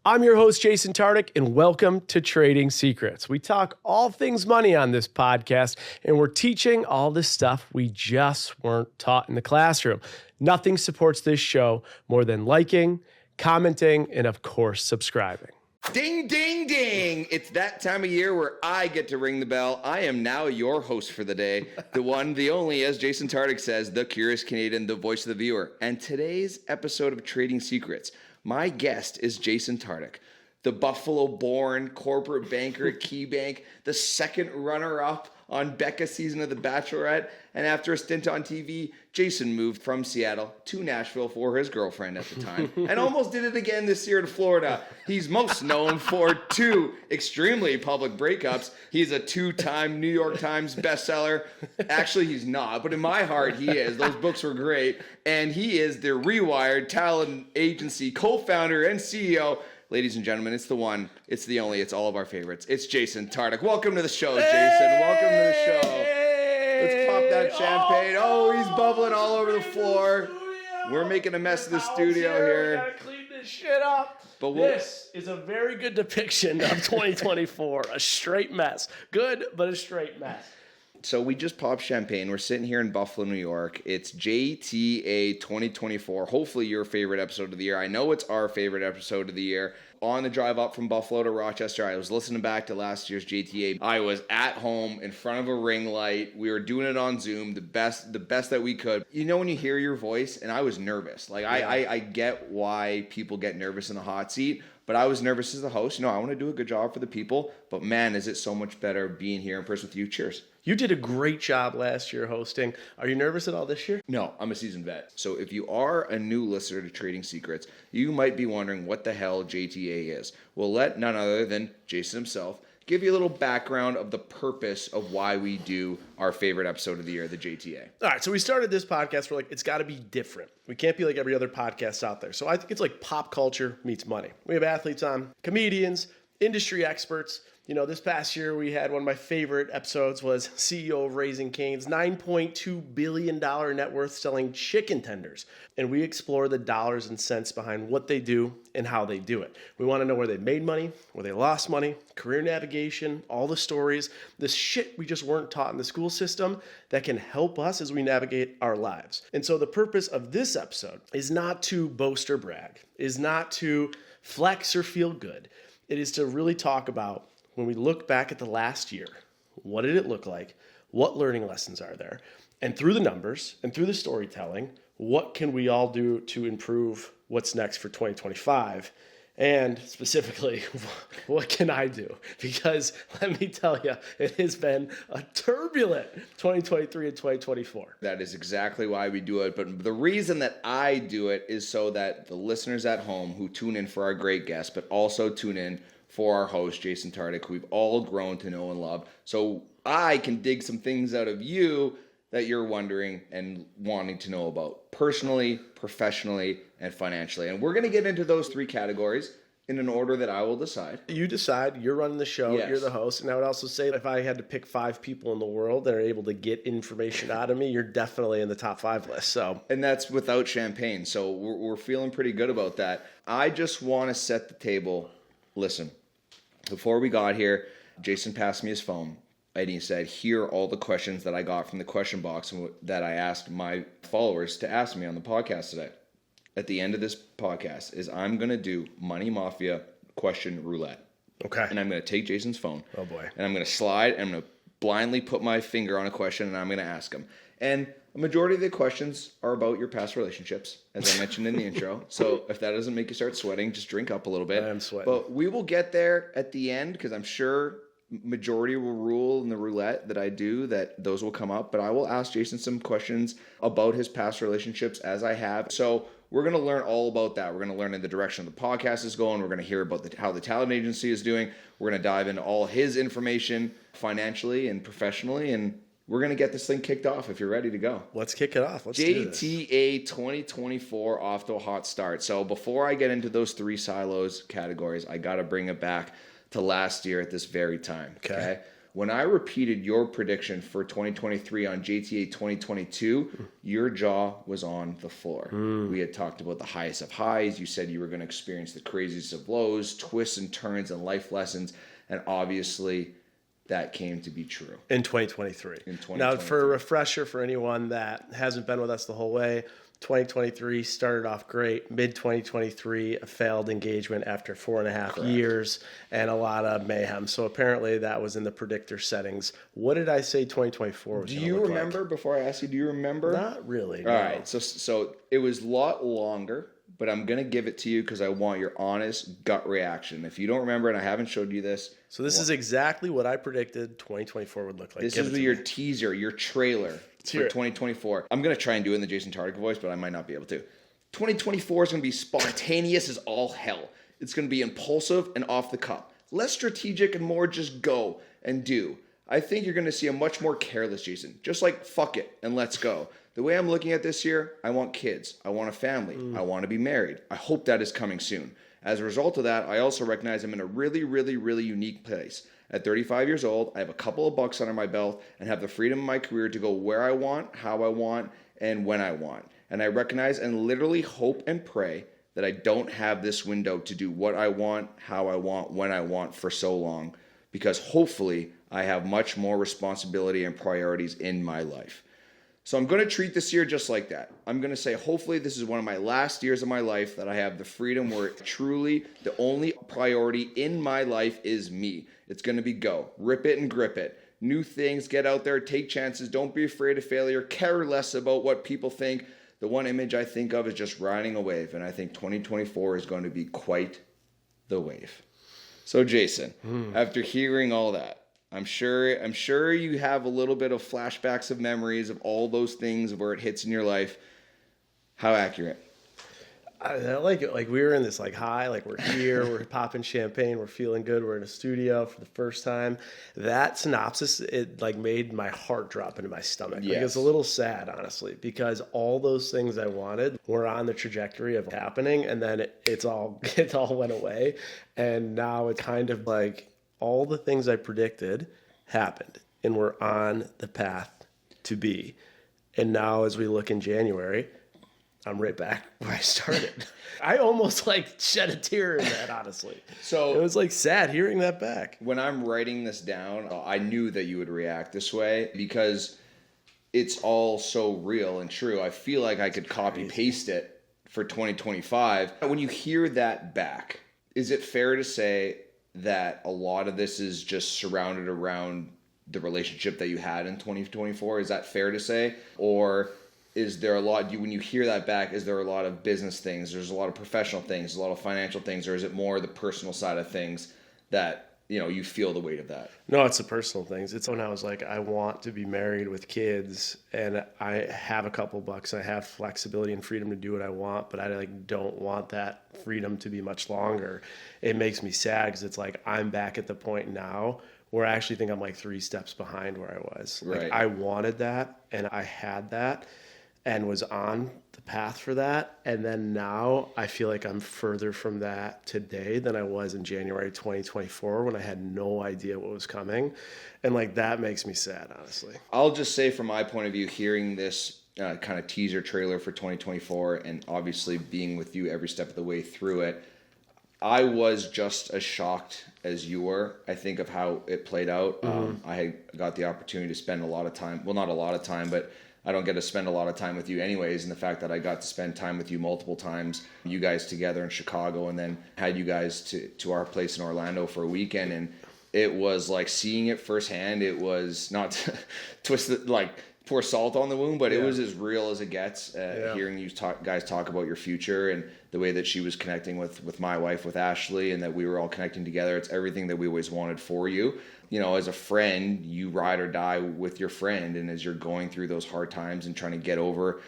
I'm your host, Jason Tartick, and welcome to Trading Secrets. We talk all things money on this podcast, and we're teaching all the stuff we just weren't taught in the classroom. Nothing supports this show more than liking, commenting, and of course, subscribing. Ding, ding, ding. It's that time of year where I get to ring the bell. I am now your host for the day. The one, the only, as Jason Tartick says, the curious Canadian, the voice of the viewer. And today's episode of Trading Secrets, my guest is Jason Tartick, the Buffalo-born corporate banker at KeyBank, the second runner-up on Becca's season of The Bachelorette, and after a stint on TV, Jason moved from Seattle to Nashville for his girlfriend at the time, and almost did it again this year to Florida. He's most known for two extremely public breakups. He's a two-time New York Times bestseller. Actually, he's not, but in my heart, he is. Those books were great. And he is the Rewired Talent Agency co-founder and CEO. Ladies and gentlemen, it's the one, it's the only, it's all of our favorites. It's Jason Tartick. Welcome to the show, Jason. Welcome to the show. Let's pop that champagne. Oh, he's bubbling all over the floor. We're making a mess of the studio here. We gotta clean this shit up. But this is a very good depiction of 2024. A straight mess. Good, but a straight mess. So we just popped champagne. We're sitting here in Buffalo, New York. It's JTA 2024. Hopefully your favorite episode of the year. I know it's our favorite episode of the year. On the drive up from Buffalo to Rochester, I was listening back to last year's JTA. I was at home in front of a ring light. We were doing it on Zoom, the best that we could. You know when you hear your voice, and I was nervous. Like I get why people get nervous in the hot seat. But I was nervous as the host. You know, I want to do a good job for the people. But man, is it so much better being here in person with you. Cheers. You did a great job last year hosting. Are you nervous at all this year? No, I'm a seasoned vet. So if you are a new listener to Trading Secrets, you might be wondering what the hell JTA is. We'll let none other than Jason himself give you a little background of the purpose of why we do our favorite episode of the year, the JTA. All right, so we started this podcast. We're like, it's got to be different. We can't be like every other podcast out there. So I think it's like pop culture meets money. We have athletes on, comedians, industry experts. You know, this past year we had one of my favorite episodes was CEO of Raising Cane's $9.2 billion net worth selling chicken tenders. And we explore the dollars and cents behind what they do and how they do it. We want to know where they made money, where they lost money, career navigation, all the stories, the shit we just weren't taught in the school system that can help us as we navigate our lives. And so the purpose of this episode is not to boast or brag, is not to flex or feel good. It is to really talk about when we look back at the last year, what did it look like? What learning lessons are there? And through the numbers and through the storytelling, what can we all do to improve what's next for 2025? And specifically, what can I do? Because let me tell you, it has been a turbulent 2023 and 2024. That is exactly why we do it. But the reason that I do it is so that the listeners at home who tune in for our great guests, but also tune in for our host, Jason Tartick, who we've all grown to know and love. So I can dig some things out of you that you're wondering and wanting to know about personally, professionally, and financially. And we're going to get into those three categories in an order that I will decide. You decide. You're running the show. Yes. You're the host. And I would also say if I had to pick 5 people in the world that are able to get information out of me, you're definitely in the top 5 list. So, and that's without champagne. So we're feeling pretty good about that. I just want to set the table. Listen. Before we got here, Jason passed me his phone and he said, here are all the questions that I got from the question box that I asked my followers to ask me on the podcast today. At the end of this podcast is I'm going to do Money Mafia question roulette. Okay. And I'm going to take Jason's phone. Oh boy. And I'm going to slide and I'm going to blindly put my finger on a question and I'm going to ask him. And a majority of the questions are about your past relationships, as I mentioned in the intro. So if that doesn't make you start sweating, just drink up a little bit. I am sweating. But we will get there at the end because I'm sure majority will rule in the roulette that I do that those will come up. But I will ask Jason some questions about his past relationships as I have. So we're going to learn all about that. We're going to learn in the direction the podcast is going. We're going to hear about how the talent agency is doing. We're going to dive into all his information financially and professionally, and we're going to get this thing kicked off if you're ready to go. Let's kick it off. Let's do this. JTA 2024 off to a hot start. So before I get into those 3 silos categories, I got to bring it back to last year at this very time. Okay. When I repeated your prediction for 2023 on JTA 2022, your jaw was on the floor. We had talked about the highest of highs. You said you were going to experience the craziest of lows, twists and turns and life lessons. And obviously that came to be true. In 2023. In 2023. Now, for a refresher for anyone that hasn't been with us the whole way, 2023 started off great. Mid-2023, a failed engagement after 4.5 years and a lot of mayhem. So apparently that was in the predictor settings. What did I say 2024 was? Do you remember, before I ask you, do you remember? Not really. All right. So it was a lot longer, but I'm going to give it to you because I want your honest gut reaction. If you don't remember, and I haven't showed you this. So this is exactly what I predicted 2024 would look like. This is your teaser, your trailer for 2024. I'm going to try and do it in the Jason Tartick voice, but I might not be able to. 2024 is going to be spontaneous as all hell. It's going to be impulsive and off the cuff. Less strategic and more just go and do. I think you're going to see a much more careless Jason. Just like fuck it and let's go. The way I'm looking at this year, I want kids. I want a family. I want to be married. I hope that is coming soon. As a result of that, I also recognize I'm in a really, really, really unique place. At 35 years old, I have a couple of bucks under my belt and have the freedom in my career to go where I want, how I want, and when I want. And I recognize and literally hope and pray that I don't have this window to do what I want, how I want, when I want for so long, because hopefully I have much more responsibility and priorities in my life. So I'm going to treat this year just like that. I'm going to say, hopefully this is one of my last years of my life that I have the freedom where truly the only priority in my life is me. It's going to be go. Rip it and grip it. New things, get out there, take chances. Don't be afraid of failure. Care less about what people think. The one image I think of is just riding a wave. And I think 2024 is going to be quite the wave. So Jason, after hearing all that, I'm sure you have a little bit of flashbacks of memories of all those things where it hits in your life. How accurate? I like it. Like we were in this like high, like we're here, we're popping champagne, we're feeling good, we're in a studio for the first time. That synopsis, it like made my heart drop into my stomach. Yes. Like it's a little sad, honestly, because all those things I wanted were on the trajectory of happening, and then it all went away, and now it's kind of like all the things I predicted happened, and we're on the path to be. And now as we look in January, I'm right back where I started. I almost like shed a tear in that, honestly. So it was like sad hearing that back. When I'm writing this down, I knew that you would react this way because it's all so real and true. I feel like I could copy paste it for 2025. When you hear that back, is it fair to say that a lot of this is just surrounded around the relationship that you had in 2024? Is that fair to say? Or is there a lot, when you hear that back, is there a lot of business things? There's a lot of professional things, a lot of financial things, or is it more the personal side of things that, you know, you feel the weight of that? No, it's the personal things. It's when I was like, I want to be married with kids and I have a couple bucks. I have flexibility and freedom to do what I want, but I like don't want that freedom to be much longer. It makes me sad because it's like I'm back at the point now where I actually think I'm like 3 steps behind where I was. Right. Like I wanted that and I had that and was on the path for that. And then now I feel like I'm further from that today than I was in January 2024 when I had no idea what was coming. And like that makes me sad, honestly. I'll just say from my point of view, hearing this kind of teaser trailer for 2024 and obviously being with you every step of the way through it, I was just as shocked as you were, I think, of how it played out. I had got the opportunity to spend a lot of time, well, not a lot of time, but I don't get to spend a lot of time with you anyways. And the fact that I got to spend time with you multiple times, you guys together in Chicago, and then had you guys to our place in Orlando for a weekend. And it was like seeing it firsthand. It was not twisted, like pour salt on the wound, but it was as real as it gets. Hearing you guys talk about your future and the way that she was connecting with my wife, with Ashley, and that we were all connecting together. It's everything that we always wanted for you. You know, as a friend, you ride or die with your friend. And as you're going through those hard times and trying to get over,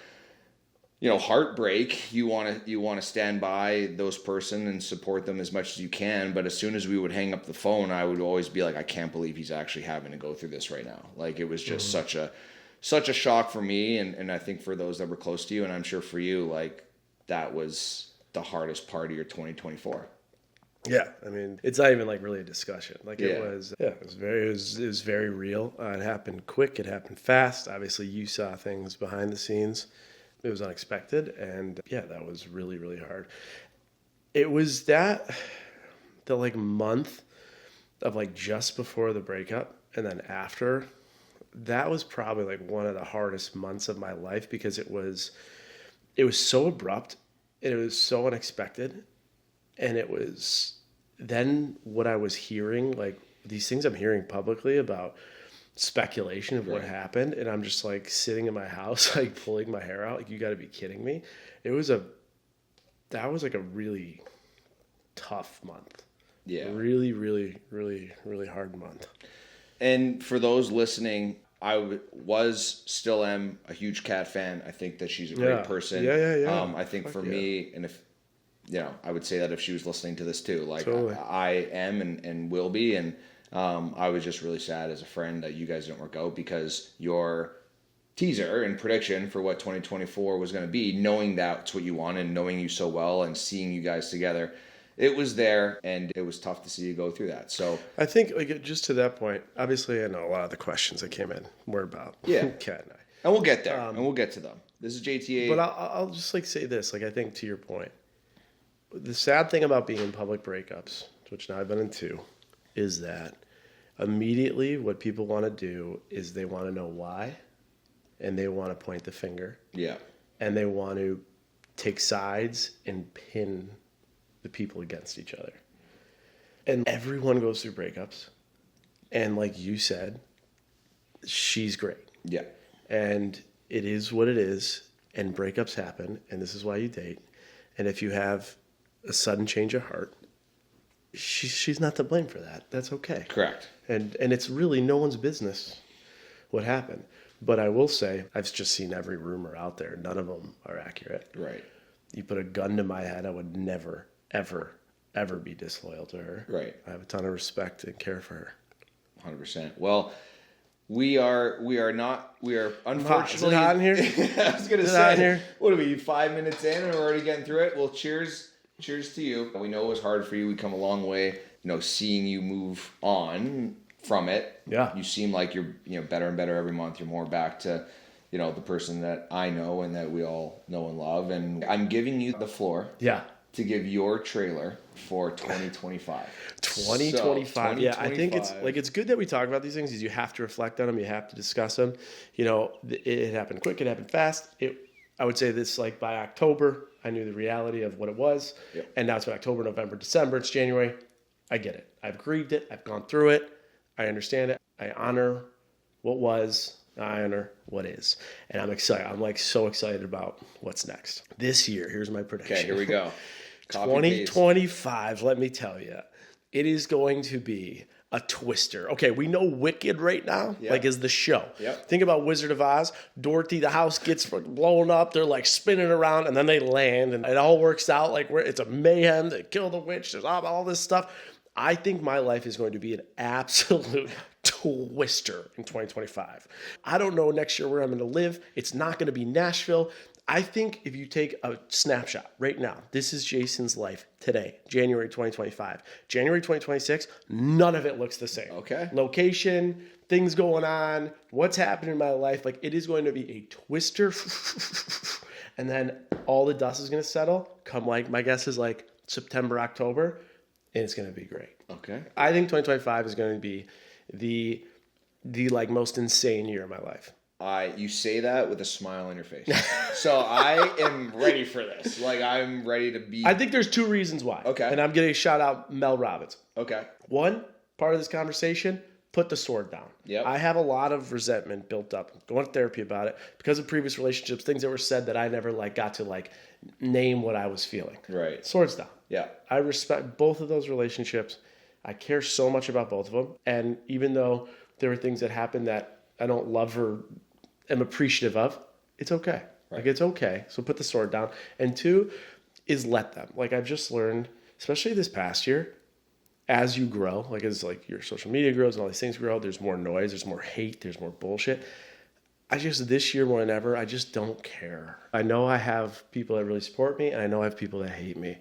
you know, heartbreak, you want to stand by those person and support them as much as you can. But as soon as we would hang up the phone, I would always be like, I can't believe he's actually having to go through this right now. Like it was just such a shock for me. And I think for those that were close to you, and I'm sure for you, like that was the hardest part of your 2024. Yeah, I mean, it's not even like really a discussion. Like Yeah. it was, yeah, it was very real. It happened quick. It happened fast. Obviously, you saw things behind the scenes. It was unexpected, and yeah, that was really, really hard. It was the like month of like just before the breakup, and then after. That was probably like one of the hardest months of my life because it was so abrupt, and it was so unexpected. And it was then what I was hearing, like these things I'm hearing publicly about speculation of what happened. And I'm just like sitting in my house, like pulling my hair out. Like, you got to be kidding me. That was like a really tough month. Yeah. Really, really, really, really hard month. And for those listening, still am a huge Kat fan. I think that she's a great person. Yeah. I think for me, and if, I would say that if she was listening to this too, like Totally. I am and will be. And I was just really sad as a friend that you guys didn't work out, because your teaser and prediction for what 2024 was going to be, knowing that's what you wanted, knowing you so well and seeing you guys together, it was there, and it was tough to see you go through that. So I think, like, just to that point, obviously I know a lot of the questions that came in were about Kat and I. And we'll get there, and we'll get to them. This is JTA. But I'll just like say this, like, I think to your point, the sad thing about being in public breakups, which now I've been in 2, is that immediately what people want to do is they want to know why, and they want to point the finger. Yeah. And they want to take sides and pin the people against each other. And everyone goes through breakups. And like you said, she's great. Yeah. And it is what it is. And breakups happen. And this is why you date. And if you have a sudden change of heart, she's not to blame for that. That's okay. Correct. And it's really no one's business what happened. But I will say, I've just seen every rumor out there. None of them are accurate. Right. You put a gun to my head, I would never, ever, ever be disloyal to her. Right. I have a ton of respect and care for her. 100%. Well, we are unfortunately. Is it hot in here? I was going to say, what are we, 5 minutes in and we're already getting through it? Well, cheers to you. We know it was hard for you. We come a long way, seeing you move on from it. Yeah. You seem like you're, better and better every month. You're more back to, the person that I know and that we all know and love. And I'm giving you the floor. Yeah. To give your trailer for 2025. 2025. Yeah, I think it's good that we talk about these things, because you have to reflect on them. You have to discuss them. It happened quick. It happened fast. I would say this, like, by October, I knew the reality of what it was. Yep. And now it's October, November, December. It's January. I get it. I've grieved it. I've gone through it. I understand it. I honor what was. I honor what is. And I'm excited. I'm like so excited about what's next. This year, here's my prediction. Okay, here we go. 2025, let me tell you, it is going to be a twister. Okay, we know Wicked right now, like, is the show. Yep. Think about Wizard of Oz. Dorothy, the house gets blown up. They're like spinning around, and then they land, and it all works out. Like, it's a mayhem. They kill the witch. There's all this stuff. I think my life is going to be an absolute twister in 2025. I don't know next year where I'm going to live. It's not going to be Nashville. I think if you take a snapshot right now, this is Jason's life today, January 2025. January 2026, none of it looks the same. Okay. Location, things going on, what's happening in my life. Like, it is going to be a twister. And then all the dust is going to settle come, like, my guess is like September, October, and it's going to be great. Okay. I think 2025 is going to be the like most insane year of my life. You say that with a smile on your face. So I am ready for this. Like, I'm ready to be. I think there's 2 reasons why. Okay. And I'm going to shout out Mel Robbins. Okay. One, part of this conversation, put the sword down. Yep. I have a lot of resentment built up. Going to therapy about it because of previous relationships, things that were said that I never got to name what I was feeling. Right. Swords down. Yeah. I respect both of those relationships. I care so much about both of them. And even though there were things that happened that I don't love or am appreciative of, it's okay. Right. It's okay. So put the sword down. And 2 is let them. I've just learned, especially this past year, as you grow, as your social media grows and all these things grow, there's more noise, there's more hate, there's more bullshit. This year more than ever, I just don't care. I know I have people that really support me, and I know I have people that hate me.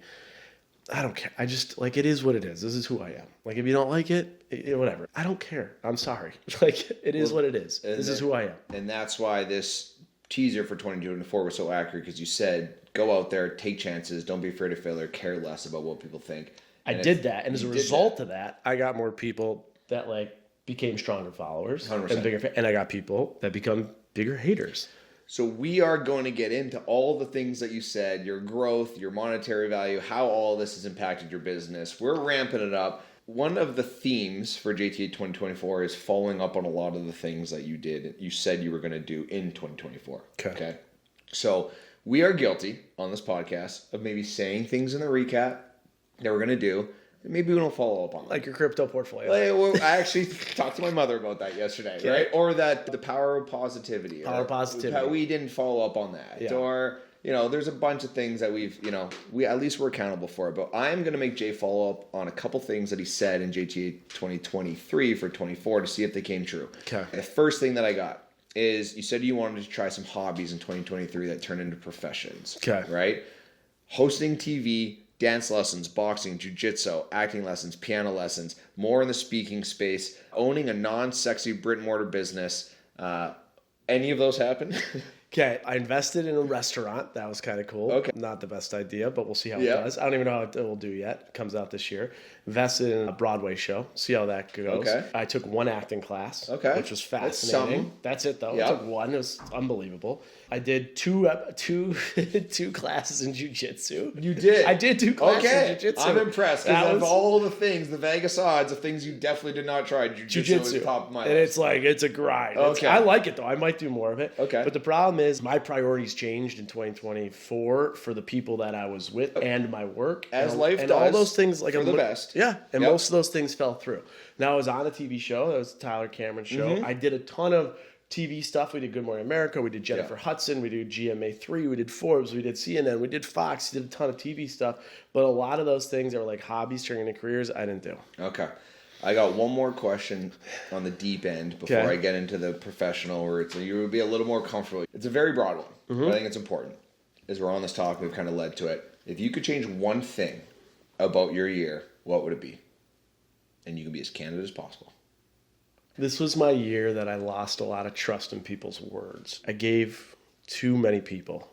I don't care. I just, like, it is what it is. This is who I am. Like, if you don't like it, whatever. I don't care. I'm sorry. Like, it is what it is. This is who I am. And that's why this teaser for 2024 was so accurate, because you said, go out there, take chances, don't be afraid of failure, care less about what people think. I did that. And as a result of that, I got more people that, like, became stronger followers. 100%. And bigger, and I got people that become bigger haters. So we are going to get into all the things that you said, your growth, your monetary value, how all this has impacted your business. We're ramping it up. One of the themes for JTA 2024 is following up on a lot of the things that you said you were going to do in 2024. Okay. So we are guilty on this podcast of maybe saying things in the recap that we're going to do. Maybe we don't follow up on it. Like your crypto portfolio. I actually talked to my mother about that yesterday, right? Or that the power of positivity. We didn't follow up on that. Yeah. Or, there's a bunch of things that we at least we're accountable for. But I'm going to make Jay follow up on a couple things that he said in JTA 2023 for 24 to see if they came true. Okay. The first thing that I got is you said you wanted to try some hobbies in 2023 that turned into professions. Okay. Right? Hosting TV, dance lessons, boxing, jiu-jitsu, acting lessons, piano lessons, more in the speaking space, owning a non-sexy brick and mortar business. Any of those happen? Okay, I invested in a restaurant. That was kind of cool. Okay. Not the best idea, but we'll see how it does. I don't even know how it will do yet. It comes out this year. Invested in a Broadway show. See how that goes. Okay. I took one acting class, which was fascinating. That's it, though. Yep. I took one. It was unbelievable. I did two classes in jiu-jitsu. You did? I did 2 classes in jiu-jitsu. I'm impressed. Because of all the things, the Vegas odds of things you definitely did not try, jiu-jitsu is top of my list. And it's like, it's a grind. Okay. I like it, though. I might do more of it. Okay. But the problem is my priorities changed in 2024 for the people that I was with and my work. As life and does. All those things, like, for the best. Yeah. And most of those things fell through. Now, I was on a TV show. That was the Tyler Cameron show. Mm-hmm. I did a ton of TV stuff. We did Good Morning America. We did Jennifer Hudson. We did GMA3. We did Forbes. We did CNN. We did Fox. We did a ton of TV stuff. But a lot of those things that were like hobbies turning into careers, I didn't do. Okay. I got one more question on the deep end before I get into the professional, where you would be a little more comfortable. It's a very broad one, but I think it's important. As we're on this talk, we've kind of led to it. If you could change one thing about your year, what would it be? And you can be as candid as possible. This was my year that I lost a lot of trust in people's words. I gave many people,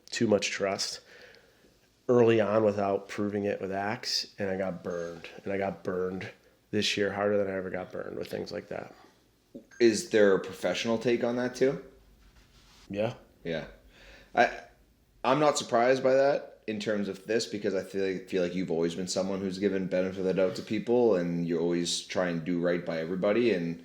too much trust early on without proving it with acts, and I got burned. And I got burned this year harder than I ever got burned with things like that. Is there a professional take on that too? Yeah. Yeah. I'm not surprised by that in terms of this, because I feel like you've always been someone who's given benefit of the doubt to people, and you always try and do right by everybody, and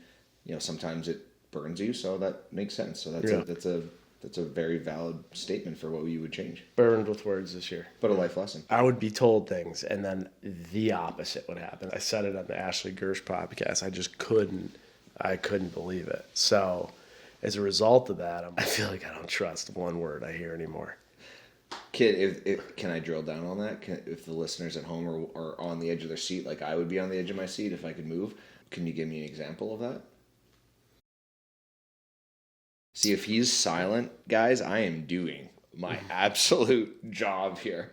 sometimes it burns you, so that makes sense. So that's a very valid statement for what you would change. Burned with words this year. But a life lesson. I would be told things, and then the opposite would happen. I said it on the Ashley Gersh podcast. I just couldn't believe it. So as a result of that, I feel like I don't trust one word I hear anymore. Kid, can I drill down on that? If the listeners at home are on the edge of their seat, like I would be on the edge of my seat if I could move, can you give me an example of that? See, if he's silent, guys, I am doing my absolute job here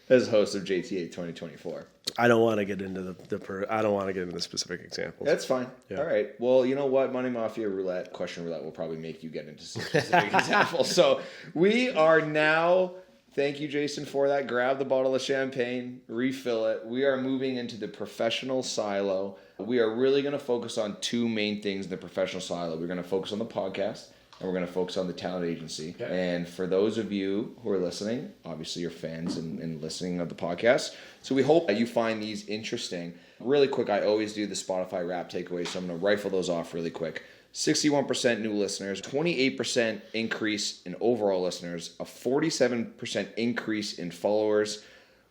as host of JTA 2024. I don't want to get into the specific examples. That's fine. Yeah. All right. Well, you know what? Money Mafia question roulette will probably make you get into some specific examples. So we are now, thank you, Jason, for that. Grab the bottle of champagne, refill it. We are moving into the professional silo. We are really going to focus on 2 main things in the professional silo. We're going to focus on the podcast, and we're going to focus on the talent agency. Okay. And for those of you who are listening, obviously you're fans and listening of the podcast. So we hope that you find these interesting. Really quick, I always do the Spotify rap takeaways, so I'm going to rifle those off really quick. 61% new listeners, 28% increase in overall listeners, a 47% increase in followers.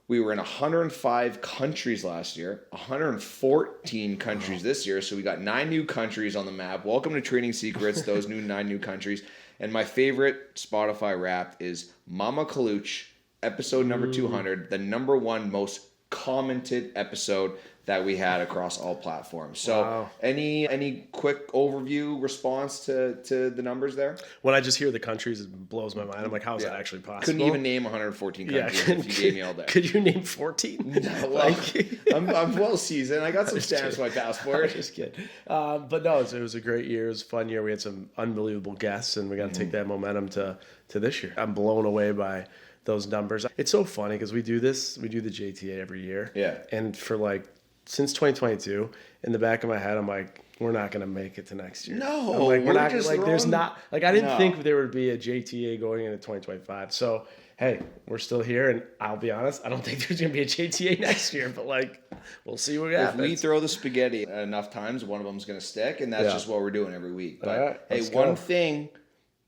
We were in 105 countries last year, 114 countries this year. So we got 9 new countries on the map. Welcome to Trading Secrets, those 9 new countries. And my favorite Spotify rap is Mama Kaluch, episode number 200, the number 1 most commented episode that we had across all platforms. So any quick overview response to the numbers there? When I just hear the countries, it blows my mind. I'm like, how is that actually possible? Couldn't even name 114 countries if you gave me all day. Could you name 14? No, well, I'm well seasoned. I got some stamps on my passport. Just kidding. But no, it was a great year. It was a fun year. We had some unbelievable guests, and we got to take that momentum to this year. I'm blown away by those numbers. It's so funny because we do the JTA every year. Yeah. And for since 2022, in the back of my head, I'm like, we're not going to make it to next year. No, I'm like, we're not just there's not, I didn't think there would be a JTA going into 2025. So, hey, we're still here. And I'll be honest, I don't think there's going to be a JTA next year, but we'll see what happens. If we throw the spaghetti enough times, one of them's going to stick. And that's just what we're doing every week. But hey, one thing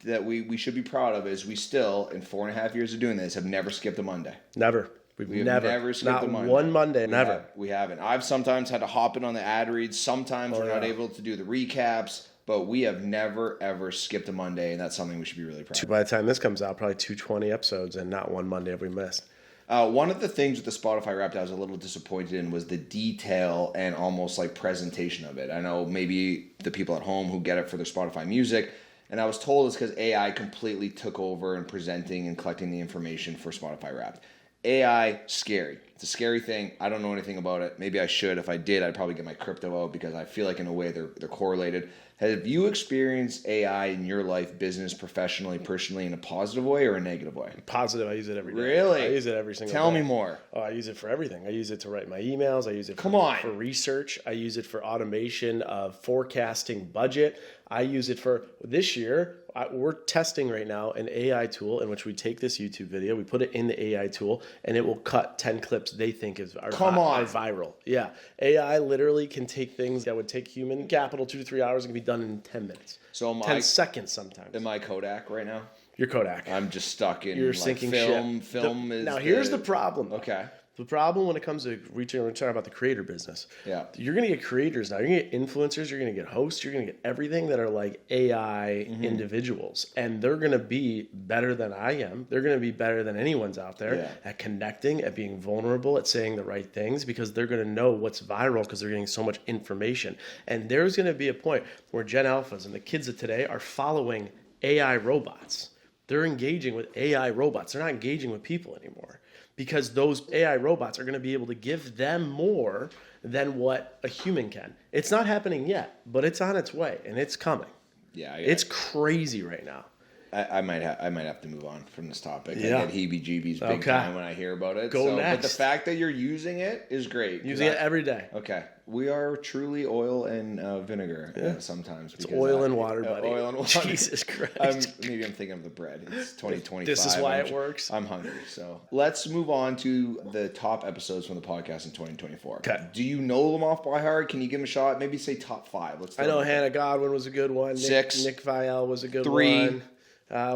that we should be proud of is we still, in 4.5 years of doing this, have never skipped a Monday. Never. We've never skipped a Monday. One Monday, never. We haven't. I've sometimes had to hop in on the ad reads. Sometimes we're not able to do the recaps, but we have never, ever skipped a Monday, and that's something we should be really proud of. By the time this comes out, probably 220 episodes, and not one Monday have we missed. One of the things with the Spotify Wrapped I was a little disappointed in was the detail and almost presentation of it. I know maybe the people at home who get it for their Spotify music, and I was told it's because AI completely took over in presenting and collecting the information for Spotify Wrapped. AI, scary. It's a scary thing. I don't know anything about it. Maybe I should. If I did, I'd probably get my crypto out because I feel like in a way they're correlated. Have you experienced AI in your life, business, professionally, personally, in a positive way or a negative way? Positive. I use it every day. Really? I use it every single day. Tell me more. Oh, I use it for everything. I use it to write my emails. I use it for research. I use it for automation of forecasting budget. I use it for this year. We're testing right now an AI tool in which we take this YouTube video, we put it in the AI tool, and it will cut 10 clips they think are viral. Yeah. AI literally can take things that would take human capital 2 to 3 hours and can be done in 10 minutes. So 10 seconds sometimes. Am I Kodak right now? You're Kodak. I'm just stuck in sinking film. shit. Film is. Now here's the problem. Okay. The problem when it comes to reaching, we're talking about the creator business. Yeah. You're going to get creators now. You're going to get influencers. You're going to get hosts. You're going to get everything that are like AI individuals. And they're going to be better than I am. They're going to be better than anyone's out there at connecting, at being vulnerable, at saying the right things because they're going to know what's viral because they're getting so much information. And there's going to be a point where Gen Alphas and the kids of today are following AI robots. They're engaging with AI robots. They're not engaging with people anymore. Because those AI robots are going to be able to give them more than what a human can. It's not happening yet, but it's on its way, and it's coming. Yeah, it's crazy right now. I might have to move on from this topic. I get heebie-jeebies big time when I hear about it. Go next. But the fact that you're using it is great. Using it every day. Okay. We are truly oil and vinegar sometimes. It's oil and water, buddy. Oil and water. Jesus Christ. Maybe I'm thinking of the bread. It's 2025. This is why it works. I'm hungry. So let's move on to the top episodes from the podcast in 2024. Okay. Do you know them off by heart? Can you give them a shot? Maybe say top 5. I know Hannah Godwin was a good one. 6. Nick Vial was a good 3. one.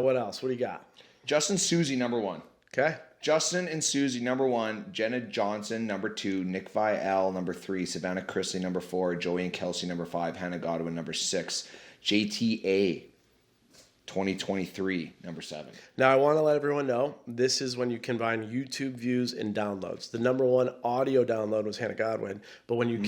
What else? What do you got? Justin Susie, number 1. Okay. Justin and Susie, number 1. Jenna Johnson, number 2. Nick Vial, number 3. Savannah Chrisley, number 4. Joey and Kelsey, number 5. Hannah Godwin, number 6. JTA, 2023, number 7. Now, I want to let everyone know, this is when you combine YouTube views and downloads. The number 1 audio download was Hannah Godwin, but when you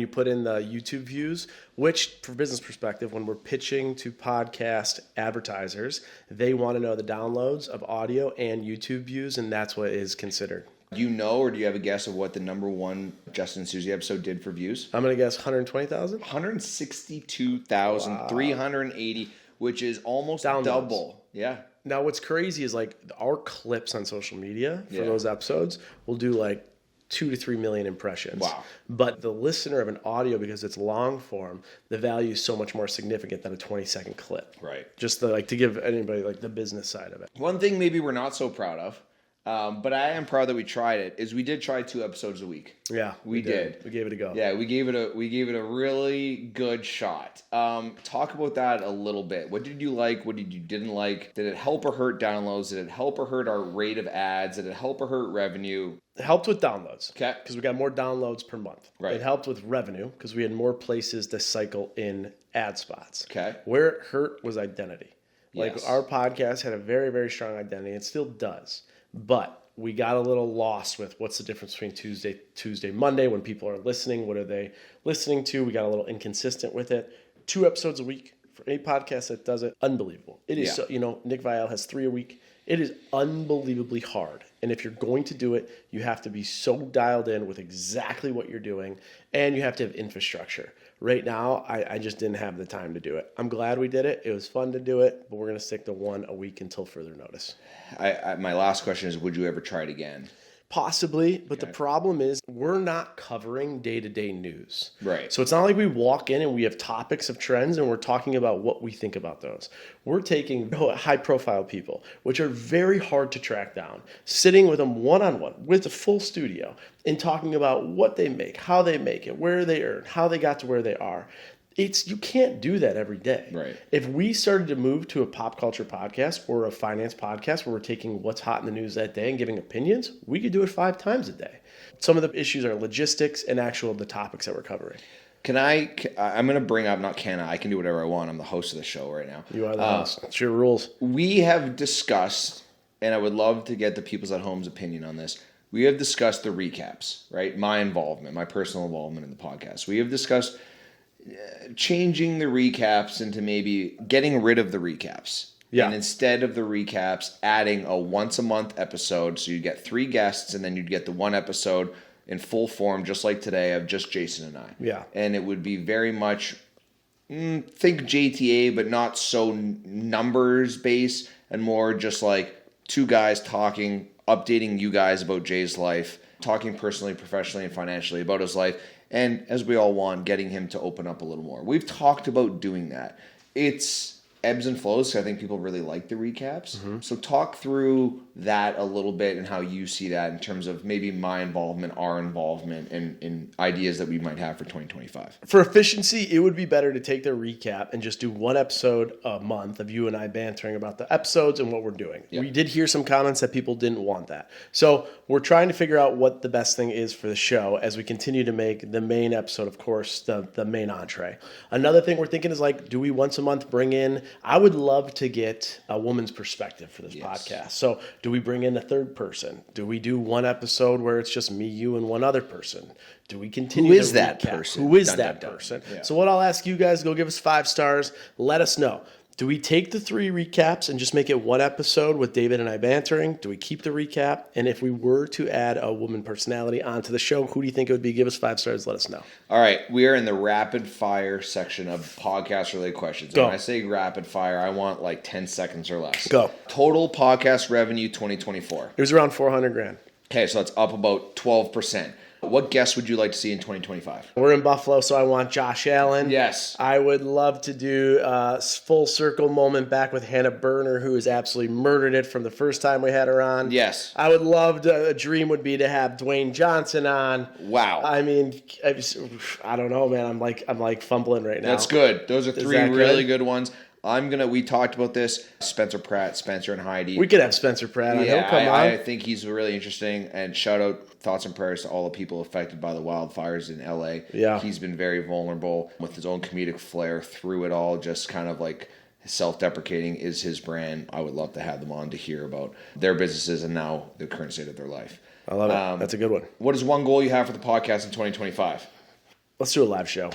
put in the YouTube views, which, for business perspective, when we're pitching to podcast advertisers, they want to know the downloads of audio and YouTube views, and that's what is considered. Do you know, or do you have a guess of what the number 1 Justin and Susie episode did for views? I'm going to guess 120,000? 162,380, which is almost downloads. Double. Yeah. Now, what's crazy is our clips on social media for those episodes will do 2 to 3 million impressions. Wow. But the listener of an audio, because it's long form, the value is so much more significant than a 20-second clip. Right. Just to give anybody the business side of it. One thing maybe we're not so proud of, but I am proud that we tried it, is we did try 2 episodes a week. Yeah, we did. We gave it a go. Yeah, we gave it a really good shot. Talk about that a little bit. What did you like? What did you didn't like? Did it help or hurt downloads? Did it help or hurt our rate of ads? Did it help or hurt revenue? It helped with downloads. Okay. Because we got more downloads per month. Right. It helped with revenue because we had more places to cycle in ad spots. Okay. Where it hurt was identity. Yes. Our podcast had a very, very strong identity. It still does. But we got a little lost with what's the difference between Tuesday, Monday when people are listening. What are they listening to? We got a little inconsistent with it. 2 episodes a week for any podcast that does it. Unbelievable. It is so, Nick Vial has 3 a week. It is unbelievably hard. And if you're going to do it, you have to be so dialed in with exactly what you're doing, and you have to have infrastructure. Right now, I just didn't have the time to do it. I'm glad we did it. It was fun to do it, but we're going to stick to 1 a week until further notice. My last question is, would you ever try it again? Possibly, but the problem is we're not covering day-to-day news. Right. So it's not like we walk in and we have topics of trends and we're talking about what we think about those. We're taking high-profile people, which are very hard to track down, sitting with them one-on-one with a full studio and talking about what they make, how they make it, where they earn, how they got to where they are. You can't do that every day. Right. If we started to move to a pop culture podcast or a finance podcast where we're taking what's hot in the news that day and giving opinions, we could do it 5 times a day. Some of the issues are logistics and the topics that we're covering. I'm going to bring up, I can do whatever I want. I'm the host of the show right now. You are the host. It's your rules. We have discussed, and I would love to get the people's at home's opinion on this. We have discussed the recaps, right? My involvement, my personal involvement in the podcast. We have discussed changing the recaps into maybe getting rid of the recaps. Yeah. And instead of the recaps, adding a once a month episode. So you get 3 guests and then you'd get the 1 episode in full form, just like today, of just Jason and I. Yeah. And it would be very much, think JTA, but not so numbers based and more just like 2 guys talking, updating you guys about Jay's life, talking personally, professionally, and financially about his life. And as we all want, getting him to open up a little more. We've talked about doing that. It's ebbs and flows. So I think people really like the recaps. Mm-hmm. So talk through that a little bit and how you see that in terms of maybe my involvement, our involvement, and in ideas that we might have for 2025. For efficiency, it would be better to take the recap and just do 1 episode a month of you and I bantering about the episodes and what we're doing. Yep. We did hear some comments that people didn't want that. So we're trying to figure out what the best thing is for the show as we continue to make the main episode, of course, the main entree. Another thing we're thinking is like, do we once a month bring in, I would love to get a woman's perspective for this podcast. So do we bring in a third person? Do we do 1 episode where it's just me, you, and 1 other person? Do we continue? Who is that person? Who is that person? Yeah. So what I'll ask you guys, go give us 5 stars. Let us know. Do we take the 3 recaps and just make it 1 episode with David and I bantering? Do we keep the recap? And if we were to add a woman personality onto the show, who do you think it would be? Give us 5 stars. Let us know. All right. We are in the rapid fire section of podcast related questions. Go. When I say rapid fire, I want like 10 seconds or less. Go. Total podcast revenue 2024. It was around $400,000. Okay. So that's up about 12%. What guests would you like to see in 2025? We're in Buffalo, so I want Josh Allen. Yes. I would love to do a full circle moment back with Hannah Berner, who has absolutely murdered it from the first time we had her on. Yes. I would love to, a dream would be to have Dwayne Johnson on. Wow. I mean, I don't know, man. I'm like fumbling right now. That's good. Those are 3 really good ones. We talked about this. Spencer Pratt, Spencer and Heidi. We could have Spencer Pratt on. He'll come on. I think he's really interesting. And shout out, thoughts and prayers to all the people affected by the wildfires in LA. Yeah. He's been very vulnerable with his own comedic flair through it all. Just kind of like self-deprecating is his brand. I would love to have them on to hear about their businesses and now the current state of their life. I love it. That's a good one. What is one goal you have for the podcast in 2025? Let's do a live show.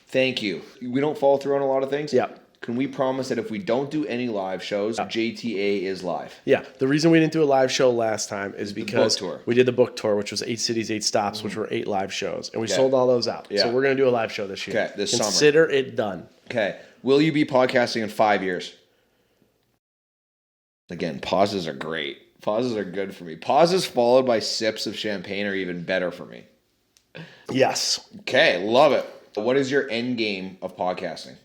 Thank you. We don't follow through on a lot of things. Yeah. Can we promise that if we don't do any live shows, JTA is live? Yeah. The reason we didn't do a live show last time is because we did the book tour, which was 8 cities, 8 stops, which were 8 live shows. And we sold all those out. Yeah. So we're going to do a live show this year. Okay, this summer. Consider it done. Okay. Will you be podcasting in 5 years? Again, pauses are great. Pauses are good for me. Pauses followed by sips of champagne are even better for me. Yes. Okay. Love it. What is your end game of podcasting?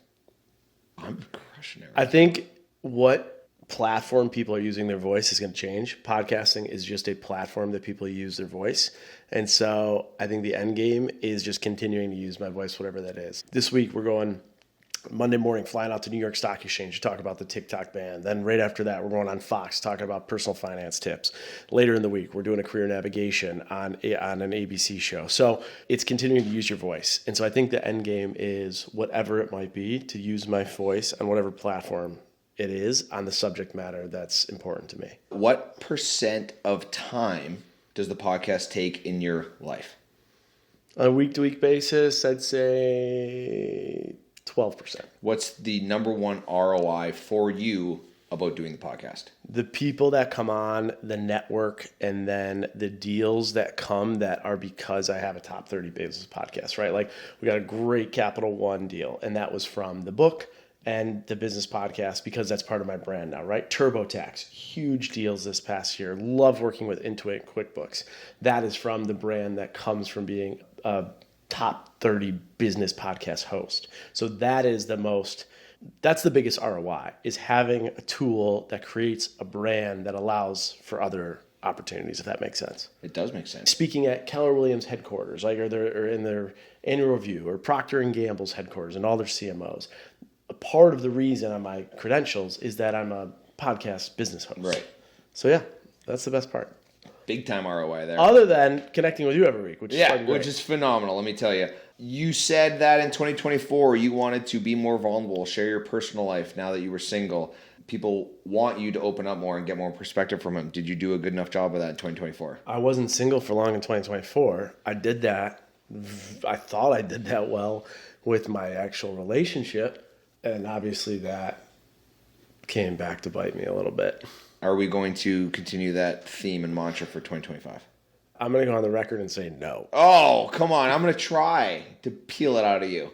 I'm crushing it. I think what platform people are using their voice is going to change. Podcasting is just a platform that people use their voice. And so I think the end game is just continuing to use my voice, whatever that is. This week, we're going Monday morning, flying out to New York Stock Exchange to talk about the TikTok ban. Then right after that, we're going on Fox talking about personal finance tips. Later in the week, we're doing a career navigation on an ABC show. So it's continuing to use your voice. And so I think the end game is whatever it might be, to use my voice on whatever platform it is on the subject matter that's important to me. What percent of time does the podcast take in your life? On a week-to-week basis, I'd say 12%. What's the number one ROI for you about doing the podcast? The people that come on, the network, and then the deals that come that are because I have a top 30 business podcast, right? Like we got a great Capital One deal, and that was from the book and the business podcast because that's part of my brand now, right? TurboTax, huge deals this past year. Love working with Intuit and QuickBooks. That is from the brand that comes from being a top 30 business podcast host. So that is that's the biggest ROI, is having a tool that creates a brand that allows for other opportunities, if that makes sense. It does make sense. Speaking at Keller Williams headquarters, like or in their annual review, or Procter & Gamble's headquarters and all their CMOs, a part of the reason on my credentials is that I'm a podcast business host. Right. So yeah, that's the best part. Big time ROI there. Other than connecting with you every week, which is phenomenal. Let me tell you. You said that in 2024 you wanted to be more vulnerable, share your personal life now that you were single. People want you to open up more and get more perspective from them. Did you do a good enough job of that in 2024? I wasn't single for long in 2024. I did that. I thought I did that well with my actual relationship. And obviously that came back to bite me a little bit. Are we going to continue that theme and mantra for 2025? I'm going to go on the record and say no. Oh, come on. I'm going to try to peel it out of you.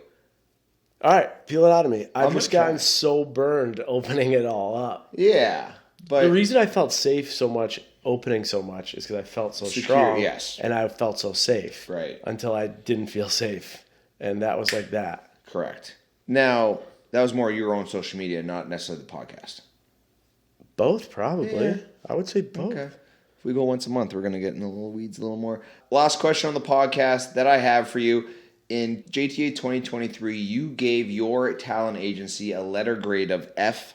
All right, peel it out of me. I've just gotten so burned opening it all up. Yeah. But the reason I felt safe so much, opening so much, is because I felt so secure, strong. yes. And I felt so safe. Right. Until I didn't feel safe. And that was like that. Correct. Now, that was more your own social media, not necessarily the podcast. Both, probably. Yeah. I would say both. Okay. If we go once a month, we're going to get in the little weeds a little more. Last question on the podcast that I have for you. In JTA 2023, you gave your talent agency a letter grade of F-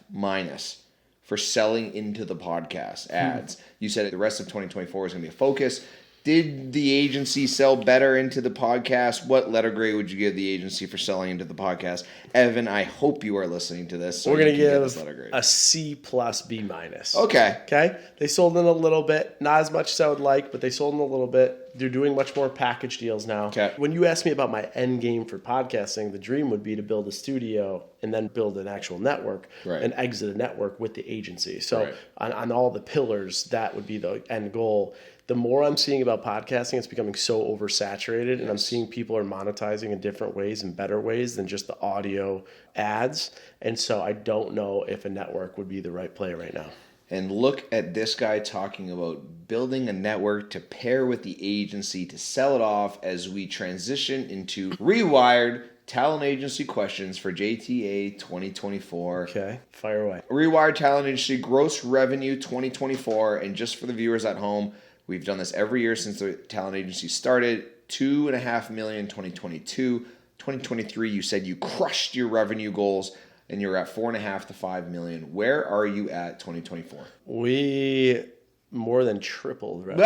for selling into the podcast ads. You said the rest of 2024 is going to be a focus. Did the agency sell better into the podcast? What letter grade would you give the agency for selling into the podcast? Evan, I hope you are listening to this. So we're going to give this letter grade a C plus B minus. Okay. Okay. They sold in a little bit, not as much as I would like, but they sold in a little bit. They're doing much more package deals now. Okay. When you asked me about my end game for podcasting, the dream would be to build a studio and then build an actual network and exit a network with the agency. So on all the pillars, that would be the end goal. The more I'm seeing about podcasting, it's becoming so oversaturated, and I'm seeing people are monetizing in different ways and better ways than just the audio ads. And so I don't know if a network would be the right play right now. And look at this guy talking about building a network to pair with the agency to sell it off as we transition into Rewired Talent Agency questions for JTA 2024. Okay, fire away. Rewired Talent Agency gross revenue 2024, and just for the viewers at home, we've done this every year since the talent agency started. $2.5 million 2022. 2023, you said you crushed your revenue goals and you're at $4.5 to $5 million. Where are you at 2024? We more than tripled revenue.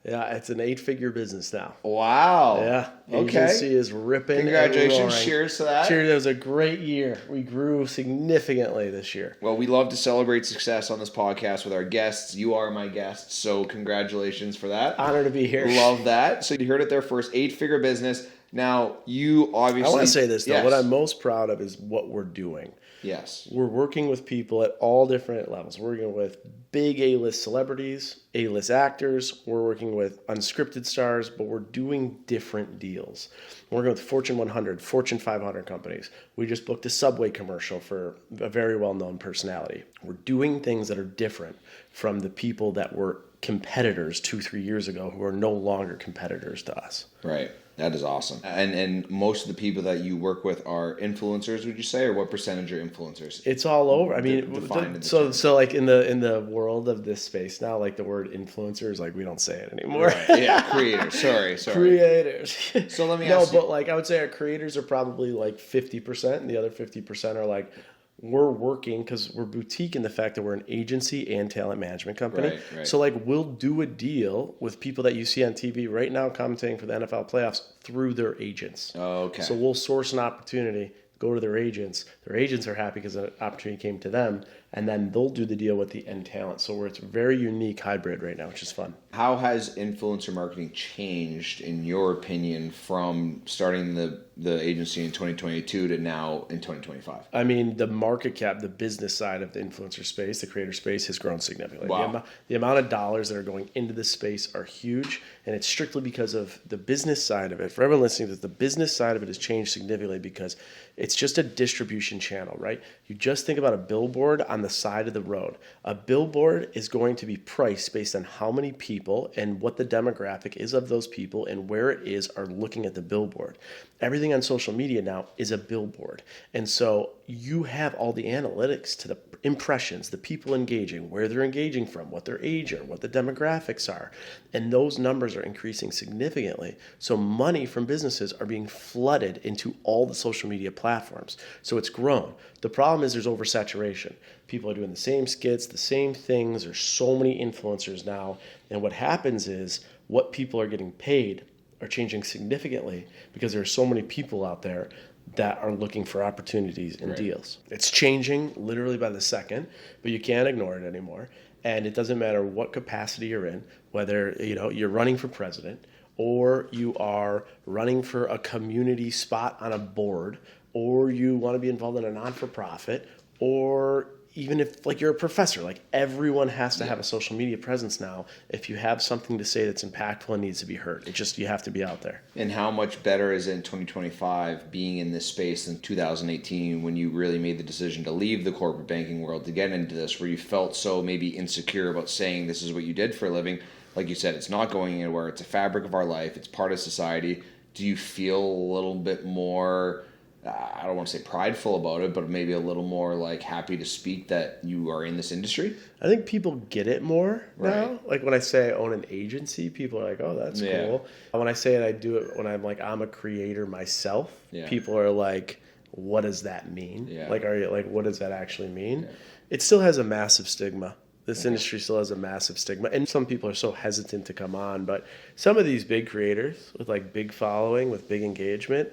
Yeah, it's an 8-figure business now. Wow. Yeah. Okay. Agency is ripping. Congratulations. And roaring. Cheers to that. Cheers. It was a great year. We grew significantly this year. Well, we love to celebrate success on this podcast with our guests. You are my guest, so congratulations for that. Honor to be here. Love that. So you heard it there first, 8-figure business. Now, you obviously... I want to say this, though. Yes. What I'm most proud of is what we're doing. Yes. We're working with people at all different levels. We're working with big A-list celebrities, A-list actors. We're working with unscripted stars, but we're doing different deals. We're working with Fortune 100, Fortune 500 companies. We just booked a Subway commercial for a very well-known personality. We're doing things that are different from the people that were competitors 2-3 years ago who are no longer competitors to us. Right. That is awesome. And most of the people that you work with are influencers, would you say, or what percentage are influencers? It's all over. I mean, so like in the world of this space now, like the word influencers, like we don't say it anymore. Right. Yeah, creators. Sorry. Creators. So let me ask you. No, but like I would say our creators are probably like 50%, and the other 50% are like we're working because we're boutique in the fact that we're an agency and talent management company. Right. So like we'll do a deal with people that you see on TV right now commentating for the NFL playoffs through their agents. Oh, okay. So we'll source an opportunity, go to their agents are happy because an opportunity came to them, and then they'll do the deal with the end talent. So where it's a very unique hybrid right now, which is fun. How has influencer marketing changed, in your opinion, from starting the agency in 2022 to now in 2025? I mean, the market cap, the business side of the influencer space, the creator space has grown significantly. Wow. The amount of dollars that are going into this space are huge, and it's strictly because of the business side of it. For everyone listening, the business side of it has changed significantly because it's just a distribution channel, right? You just think about a billboard on the side of the road. A billboard is going to be priced based on how many people and what the demographic is of those people and where it is are looking at the billboard. Everything on social media now is a billboard. And so you have all the analytics to the impressions, the people engaging, where they're engaging from, what their age are, what the demographics are. And those numbers are increasing significantly. So money from businesses are being flooded into all the social media platforms. So it's grown. The problem is there's oversaturation. People are doing the same skits, the same things. There's so many influencers now. And what happens is what people are getting paid are changing significantly because there are so many people out there that are looking for opportunities and deals. It's changing literally by the second, but you can't ignore it anymore. And it doesn't matter what capacity you're in, whether you're running for president or you are running for a community spot on a board, or you want to be involved in a non-for-profit, or even if you're a professor, everyone has to have a social media presence now. If you have something to say that's impactful and needs to be heard, you have to be out there. And how much better is it in 2025 being in this space than 2018 when you really made the decision to leave the corporate banking world to get into this, where you felt so maybe insecure about saying this is what you did for a living? Like you said, it's not going anywhere. It's a fabric of our life. It's part of society. Do you feel a little bit more, I don't want to say prideful about it, but maybe a little more happy to speak that you are in this industry? I think people get it more now. When I say I own an agency, people are like, oh, that's cool. When I say it, I do it when I'm I'm a creator myself. People are like, what does that mean? Are you what does that actually mean? It still has a massive stigma. This industry still has a massive stigma, and some people are so hesitant to come on. But some of these big creators with big following, with big engagement,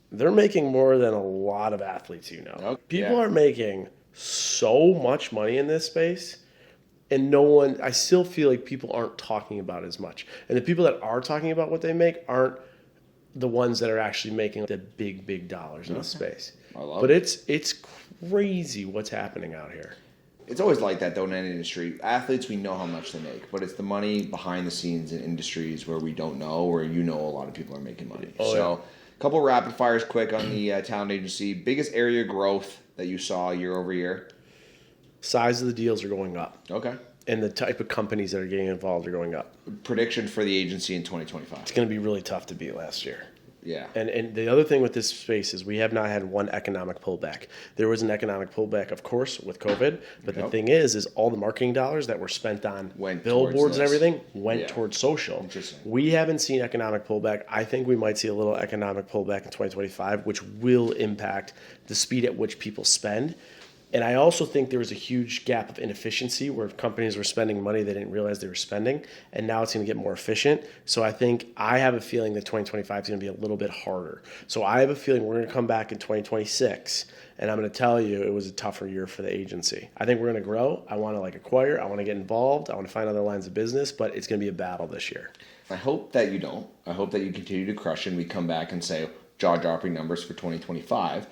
they're making more than a lot of athletes, People are making so much money in this space, and I still feel like people aren't talking about it as much. And the people that are talking about what they make aren't the ones that are actually making the big dollars in the space. But it's crazy what's happening out here. It's always like that, though, in any industry. Athletes, we know how much they make, but it's the money behind the scenes in industries where we don't know, where a lot of people are making money. A couple rapid fires quick on the talent agency. Biggest area of growth that you saw year over year? Size of the deals are going up. Okay. And the type of companies that are getting involved are going up. Prediction for the agency in 2025? It's going to be really tough to beat last year. Yeah. And the other thing with this space is we have not had one economic pullback. There was an economic pullback, of course, with COVID. But the thing is all the marketing dollars that were spent on billboards and everything went towards social. Interesting. We haven't seen economic pullback. I think we might see a little economic pullback in 2025, which will impact the speed at which people spend. And I also think there was a huge gap of inefficiency where companies were spending money they didn't realize they were spending, and now it's going to get more efficient. So I have a feeling that 2025 is going to be a little bit harder. So I have a feeling we're going to come back in 2026, and I'm going to tell you it was a tougher year for the agency. I think we're going to grow. I want to acquire. I want to get involved. I want to find other lines of business, but it's going to be a battle this year. I hope that you don't. I hope that you continue to crush and we come back and say jaw-dropping numbers for 2025.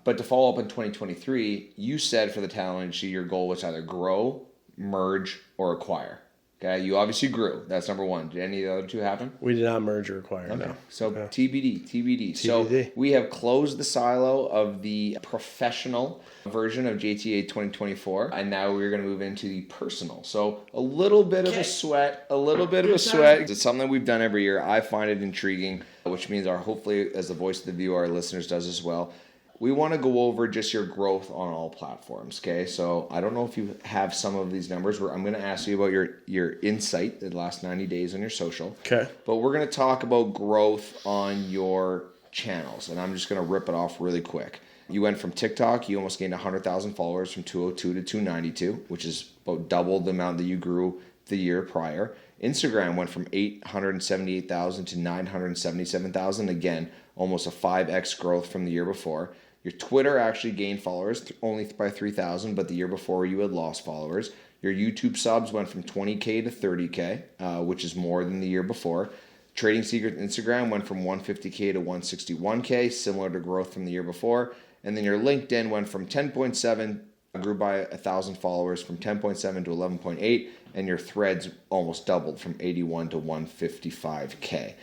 But to follow up in 2023, you said for the talent agency, your goal was either grow, merge, or acquire. Okay, you obviously grew. That's number one. Did any of the other two happen? We did not merge or acquire, no. So TBD. So we have closed the silo of the professional version of JTA 2024, and now we're going to move into the personal. So a little bit of a sweat. It's something that we've done every year. I find it intriguing, which means hopefully, as the voice of the viewer, our listeners does as well. We want to go over just your growth on all platforms, okay? So I don't know if you have some of these numbers. I'm going to ask you about your insight the last 90 days on your social. Okay. But we're going to talk about growth on your channels, and I'm just going to rip it off really quick. You went from TikTok, you almost gained 100,000 followers from 202 to 292, which is about double the amount that you grew the year prior. Instagram went from 878,000 to 977,000. Again, almost a 5x growth from the year before. Your Twitter actually gained followers only by 3,000, but the year before you had lost followers. Your YouTube subs went from 20K to 30K, which is more than the year before. Trading Secret Instagram went from 150K to 161K, similar to growth from the year before. And then your LinkedIn went from 10.7, grew by 1,000 followers, from 10.7 to 11.8, and your Threads almost doubled from 81 to 155K.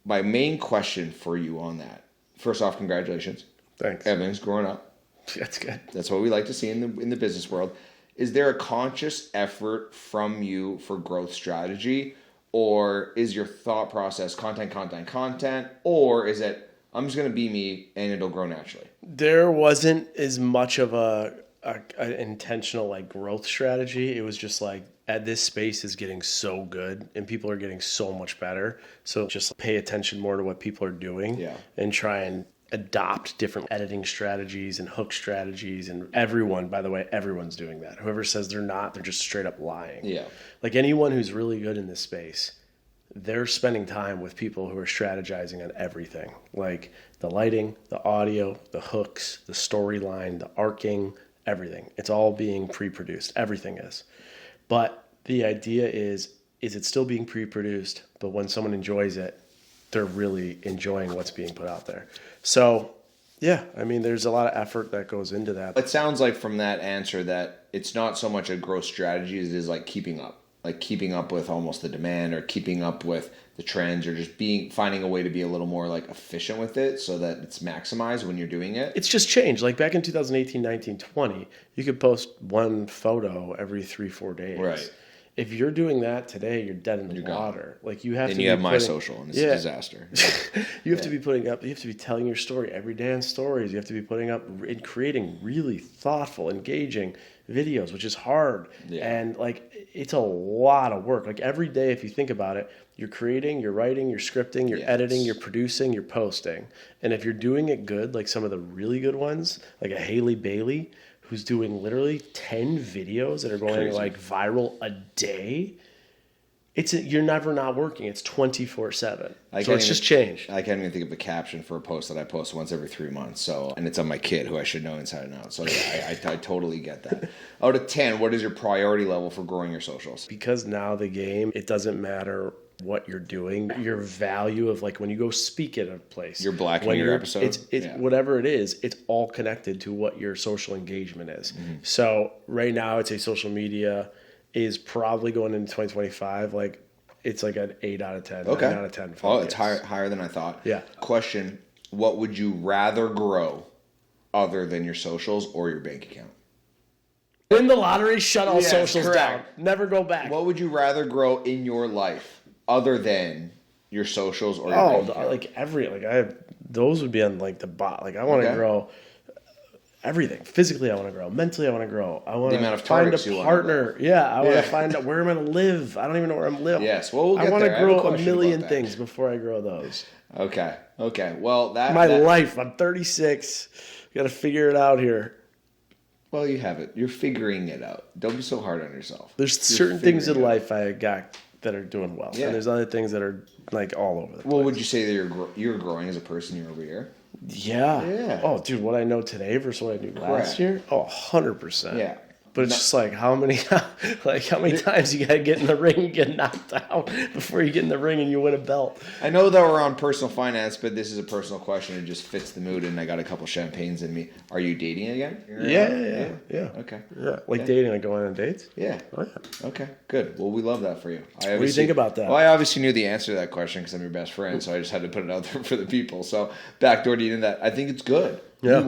My main question for you on that, first off, congratulations. Thanks. Everything's growing up. That's good. That's what we like to see in the business world. Is there a conscious effort from you for growth strategy, or is your thought process content, or is it I'm just going to be me and it'll grow naturally? There wasn't as much of an intentional like growth strategy. It was just like, this space is getting so good and people are getting so much better. So just pay attention more to what people are doing and try and adopt different editing strategies and hook strategies. And everyone, by the way, everyone's doing that. Whoever says they're not, they're just straight up lying. Yeah. Like anyone who's really good in this space, they're spending time with people who are strategizing on everything, like the lighting, the audio, the hooks, the storyline, the arcing, everything. It's all being pre-produced. Everything is. But the idea is it still being pre-produced, but when someone enjoys it, they're really enjoying what's being put out there. So, yeah, I mean, there's a lot of effort that goes into that. It sounds like from that answer that it's not so much a growth strategy as it is like keeping up with almost the demand, or keeping up with the trends, or just finding a way to be a little more like efficient with it so that it's maximized when you're doing it. It's just changed. Like back in 2018, 19, 20, you could post one photo every 3-4 days. Right. If you're doing that today, you're dead in the water. Like you have then to. You have my social, and it's a disaster. You have to be putting up. You have to be telling your story every day on stories. You have to be putting up and creating really thoughtful, engaging videos, which is hard. Yeah. And like it's a lot of work. Like every day, if you think about it, you're creating, you're writing, you're scripting, you're editing, you're producing, you're posting. And if you're doing it good, like some of the really good ones, like a Haley Bailey, who's doing literally 10 videos that are going like viral a day, you're never not working. It's 24/7. So it's just changed. I can't even think of a caption for a post that I post once every 3 months. So, and it's on my kid, who I should know inside and out. So yeah, I totally get that. Out of 10, what is your priority level for growing your socials? Because now the game, it doesn't matter what you're doing, your value of like when you go speak at a place, your Black Mirror episode, it's whatever it is, it's all connected to what your social engagement is. Mm-hmm. So right now I'd say social media is probably going into 2025 like it's like an 8 out of 10, 9 out of 10 focus. Oh, it's higher than I thought. Yeah. Question, what would you rather grow other than your socials or your bank account? Win the lottery, shut all socials down, never go back. What would you rather grow in your life other than your socials or your bank account? Those would be on like the bot. Like I want to grow everything. Physically, I want to grow. Mentally, I want to grow. I want to find a partner. I want to find out where I'm going to live. I don't even know where I'm living. Yes, well, we'll get I want there. to grow a million things before I grow those. Okay. Well, life. I'm 36. Got to figure it out here. Well, you have it. You're figuring it out. Don't be so hard on yourself. There's certain things in life I got that are doing well, and there's other things that are like all over the place. Well, would you say that you're growing as a person year over year? Yeah. Oh, dude, what I know today versus what I knew last year? Oh, 100%. Yeah. But it's just like how many times you gotta get in the ring and get knocked out before you get in the ring and you win a belt. I know that we're on personal finance, but this is a personal question. It just fits the mood, and I got a couple champagnes in me. Are you dating again? Yeah. Okay. Yeah, dating, like going on dates. Yeah. Oh yeah. Okay. Good. Well, we love that for you. What do you think about that? Well, I obviously knew the answer to that question because I'm your best friend, so I just had to put it out there for the people. So backdoor dating, that I think it's good. Yeah.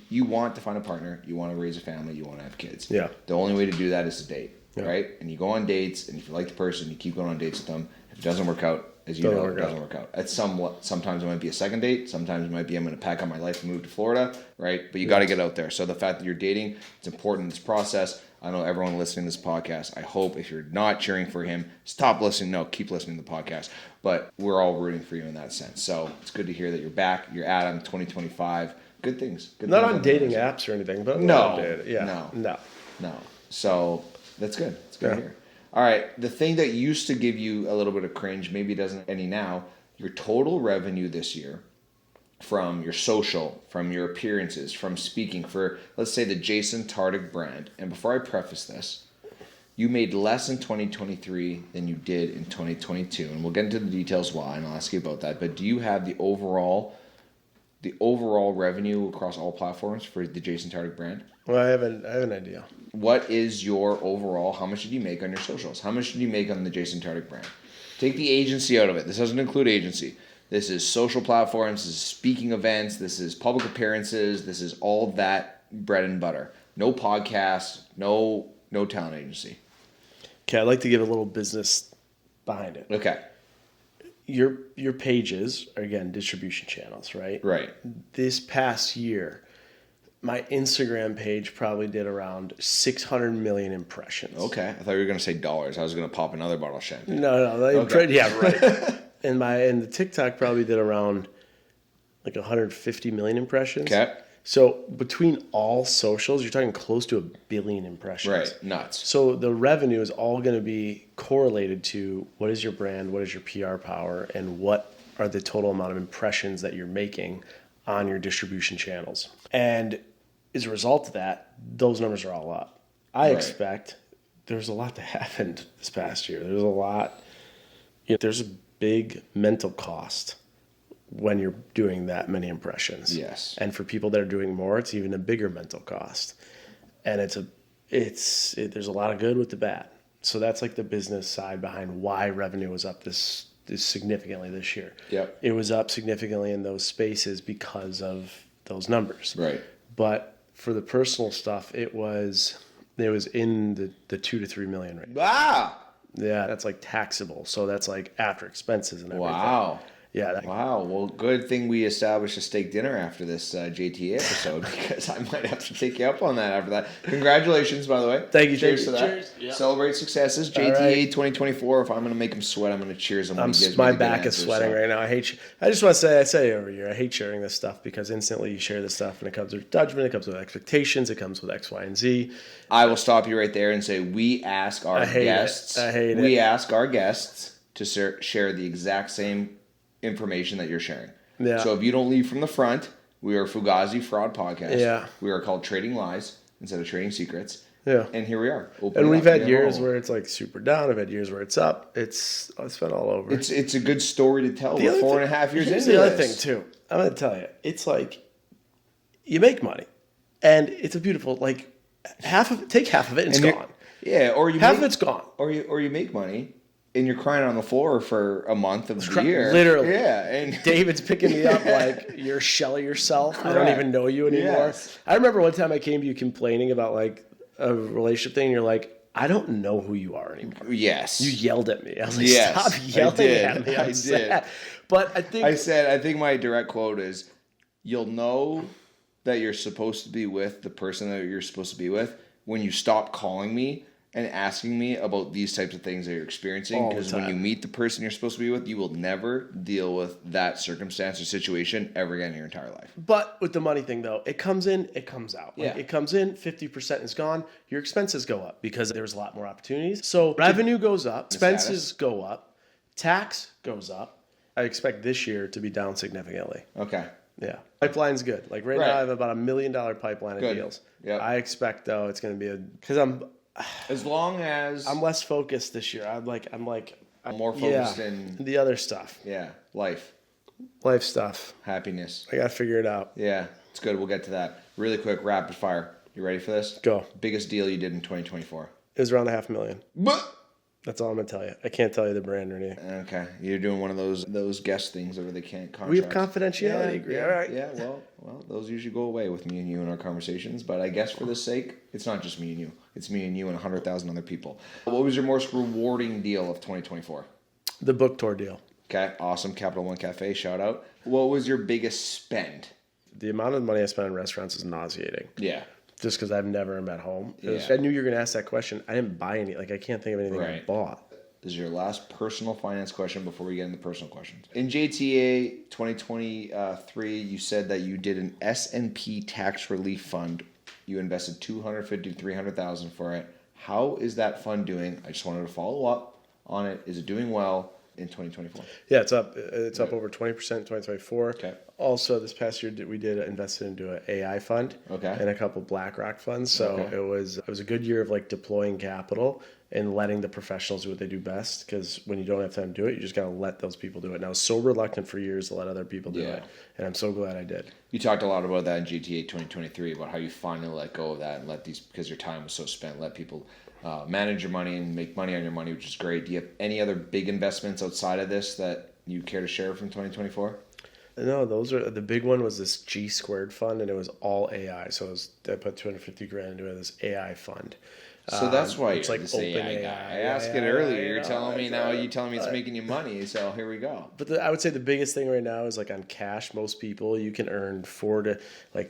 You want to find a partner. You want to raise a family. You want to have kids. Yeah. The only way to do that is to date, right? And you go on dates, and if you like the person, you keep going on dates with them. If it doesn't work out, as you know, it doesn't work out. Sometimes it might be a second date. Sometimes it might be I'm going to pack up my life and move to Florida, right? But you got to get out there. So the fact that you're dating, it's important in this process. I know everyone listening to this podcast, I hope if you're not cheering for him, stop listening. No, keep listening to the podcast. But we're all rooting for you in that sense. So it's good to hear that you're back. You're at him 2025. Good things. Not on dating apps or anything, but no. So that's good. It's good to hear. All right. The thing that used to give you a little bit of cringe, maybe doesn't any now, your total revenue this year from your social, from your appearances, from speaking for, let's say, the Jason Tartick brand. And before I preface this, you made less in 2023 than you did in 2022. And we'll get into the details why, and I'll ask you about that. But do you have the overall revenue across all platforms for the Jason Tartick brand? Well, I have an idea. What is your overall, how much did you make on your socials? How much did you make on the Jason Tartick brand? Take the agency out of it. This doesn't include agency. This is social platforms, this is speaking events, this is public appearances, this is all that bread and butter. No podcast, no talent agency. Okay, I'd like to give a little business behind it. Okay. Your pages are, again, distribution channels, right? Right. This past year, my Instagram page probably did around 600 million impressions. Okay. I thought you were going to say dollars. I was going to pop another bottle of champagne. No. Okay. Yeah, right. and the TikTok probably did around like 150 million impressions. Okay. So between all socials, you're talking close to 1 billion impressions. Right. Nuts. So the revenue is all going to be correlated to what is your brand, what is your PR power, and what are the total amount of impressions that you're making on your distribution channels. And as a result of that, those numbers are all up. I expect there's a lot that happened this past year. There's a lot. There's a big mental cost when you're doing that many impressions. Yes. And for people that are doing more, it's even a bigger mental cost. And there's a lot of good with the bad. So that's like the business side behind why revenue was up this significantly this year. Yep. It was up significantly in those spaces because of those numbers. Right. But for the personal stuff, it was in the 2 to 3 million range. Wow. Yeah, that's like taxable. So that's like after expenses and everything. Wow. Yeah. Wow. Well, good thing we established a steak dinner after this JTA episode because I might have to take you up on that after that. Congratulations, by the way. Thank you. Cheers to that. Cheers. Yeah. Celebrate successes. JTA 2024. If I'm going to make them sweat, I'm going to cheers them. My back is sweating right now. I just want to say it every year. I hate sharing this stuff because instantly you share this stuff and it comes with judgment, it comes with expectations, it comes with X, Y, and Z. I will stop you right there and say we ask our guests. We ask our guests to share the exact same information that you're sharing. Yeah. So if you don't lead from the front, we are Fugazi Fraud Podcast. Yeah. We are called Trading Lies instead of Trading Secrets. Yeah. And here we are. And we've had years where it's like super down. I've had years where it's up. It's been all over. It's a good story to tell. We're 4.5 years into this. The other thing too, I'm going to tell you, it's like you make money and it's a beautiful, like half of it and it's gone. Yeah. Or half of it's gone. Or you make money and you're crying on the floor for a month of the year. Literally. Yeah. And David's picking me up like you're a shell of yourself. Correct. I don't even know you anymore. Yes. I remember one time I came to you complaining about like a relationship thing and you're like, I don't know who you are anymore. Yes. You yelled at me. I was like, yes, stop yelling at me. I did. But I think my direct quote is, you'll know that you're supposed to be with the person that you're supposed to be with when you stop calling me and asking me about these types of things that you're experiencing. Because when you meet the person you're supposed to be with, you will never deal with that circumstance or situation ever again in your entire life. But with the money thing, though, it comes in, it comes out. Yeah. Like, it comes in, 50% is gone. Your expenses go up because there's a lot more opportunities. So revenue goes up, expenses go up, tax goes up. I expect this year to be down significantly. Okay. Yeah. Pipeline's good. Like right now, I have about $1 million pipeline of deals. Yeah. I expect, though, it's going to be because as long as I'm less focused this year. I'm more focused in the other stuff. Yeah, life stuff, happiness. I gotta figure it out. Yeah, it's good. We'll get to that really quick. Rapid fire. You ready for this? Go. Biggest deal you did in 2024? It was around $500,000. But that's all I'm gonna tell you. I can't tell you the brand or anything. Okay, you're doing one of those guest things where they can't contract. We have confidentiality agree. Yeah, all right. Yeah. Well, those usually go away with me and you in our conversations. But I guess for this sake, it's not just me and you. It's me and you and 100,000 other people. What was your most rewarding deal of 2024? The book tour deal. Okay, awesome. Capital One Cafe, shout out. What was your biggest spend? The amount of money I spent in restaurants is nauseating. Yeah. Just because I've never been at home. Yeah. I knew you were going to ask that question. I didn't buy any. Like, I can't think of anything I bought. This is your last personal finance question before we get into personal questions. In JTA 2023, you said that you did an S&P tax relief fund. You invested $250,000 to $300,000 for it. How is that fund doing? I just wanted to follow up on it. Is it doing well in 2024? Yeah, it's up. It's up over 20% in 2024. Okay. Also, this past year we did invested into an AI fund, Okay. and a couple BlackRock funds. So Okay. it was a good year of like deploying capital and letting the professionals do what they do best. Because when you don't have time to do it, you just gotta let those people do it. And I was so reluctant for years to let other people do Yeah. it, and I'm so glad I did. You talked a lot about that in GTA 2023 about how you finally let go of that and let these, because your time was so spent, let people manage your money and make money on your money, which is great. Do you have any other big investments outside of this that you care to share from 2024? No, those are the big one was this G squared fund, and it was all AI. So I put 250 grand into this AI fund. So that's why it's you're like this AI open guy. AI. I asked it Yeah, earlier. you You're know, telling me now. You're telling me it's but- making you money. So here we go. But I would say the biggest thing right now is like on cash. Most people you can earn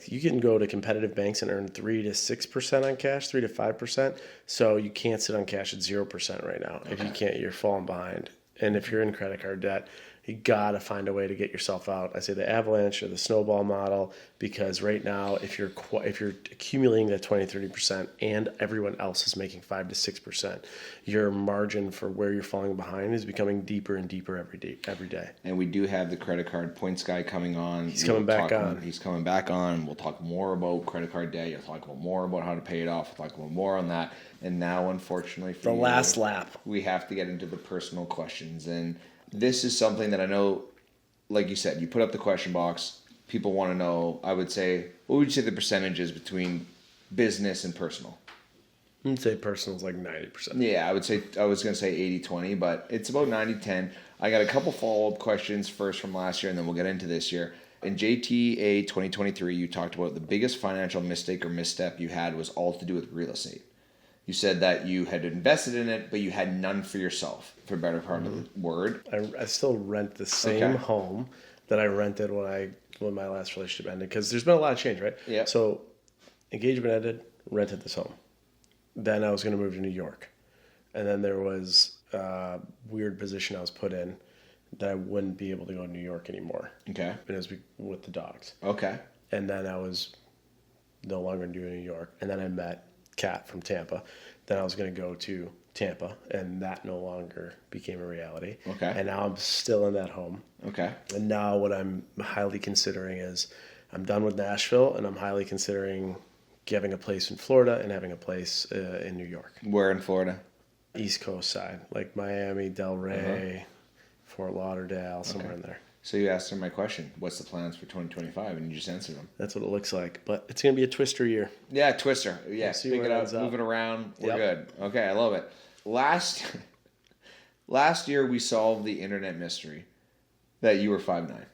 you can go to competitive banks and earn 3 to 6% on cash, 3 to 5%. So you can't sit on cash at 0% right now. If you can't, you're falling behind. And if you're in credit card debt, you gotta find a way to get yourself out. I say the avalanche or the snowball model, because right now if you're accumulating that 20-30% and everyone else is making 5 to 6%, your margin for where you're falling behind is becoming deeper and deeper every day. And we do have the credit card points guy coming on. He's coming back on. He's coming back on. We'll talk more about credit card debt. You'll talk about more about how to pay it off. We'll talk about more on that. And now, unfortunately, for The last lap. we have to get into the personal questions. And this is something that I know, like you said, you put up the question box. People want to know, I would say, what would you say the percentages between business and personal? I'd say personal is like 90%. Yeah, I was going to say 80-20, but it's about 90-10. I got a couple follow-up questions first from last year, and then we'll get into this year. In JTA 2023, you talked about the biggest financial mistake or misstep you had was all to do with real estate. You said that you had invested in it, but you had none for yourself, for a better part of the word. I still rent the same home that I rented when my last relationship ended, because there's been a lot of change, right? Yeah. So engagement ended, rented this home. Then I was going to move to New York. And then there was a weird position I was put in that I wouldn't be able to go to New York anymore. Okay. And it was with the dogs. Okay. And then I was no longer doing New York. And then I met Kat from Tampa. Then I was going to go to Tampa, and that no longer became a reality. Okay. And now I'm still in that home. Okay. And now what I'm highly considering is I'm done with Nashville, and I'm highly considering having a place in Florida and having a place in New York. Where in Florida? East Coast side, like Miami, Delray, Fort Lauderdale, somewhere in there. So you asked her my question. What's the plans for 2025? And you just answered them. That's what it looks like. But it's going to be a twister year. Yeah, twister. Yeah, We'll see pick where it it up, ends up. move it around. We're Yep. good. Okay, I love it. Last year we solved the internet mystery that you were 5'9".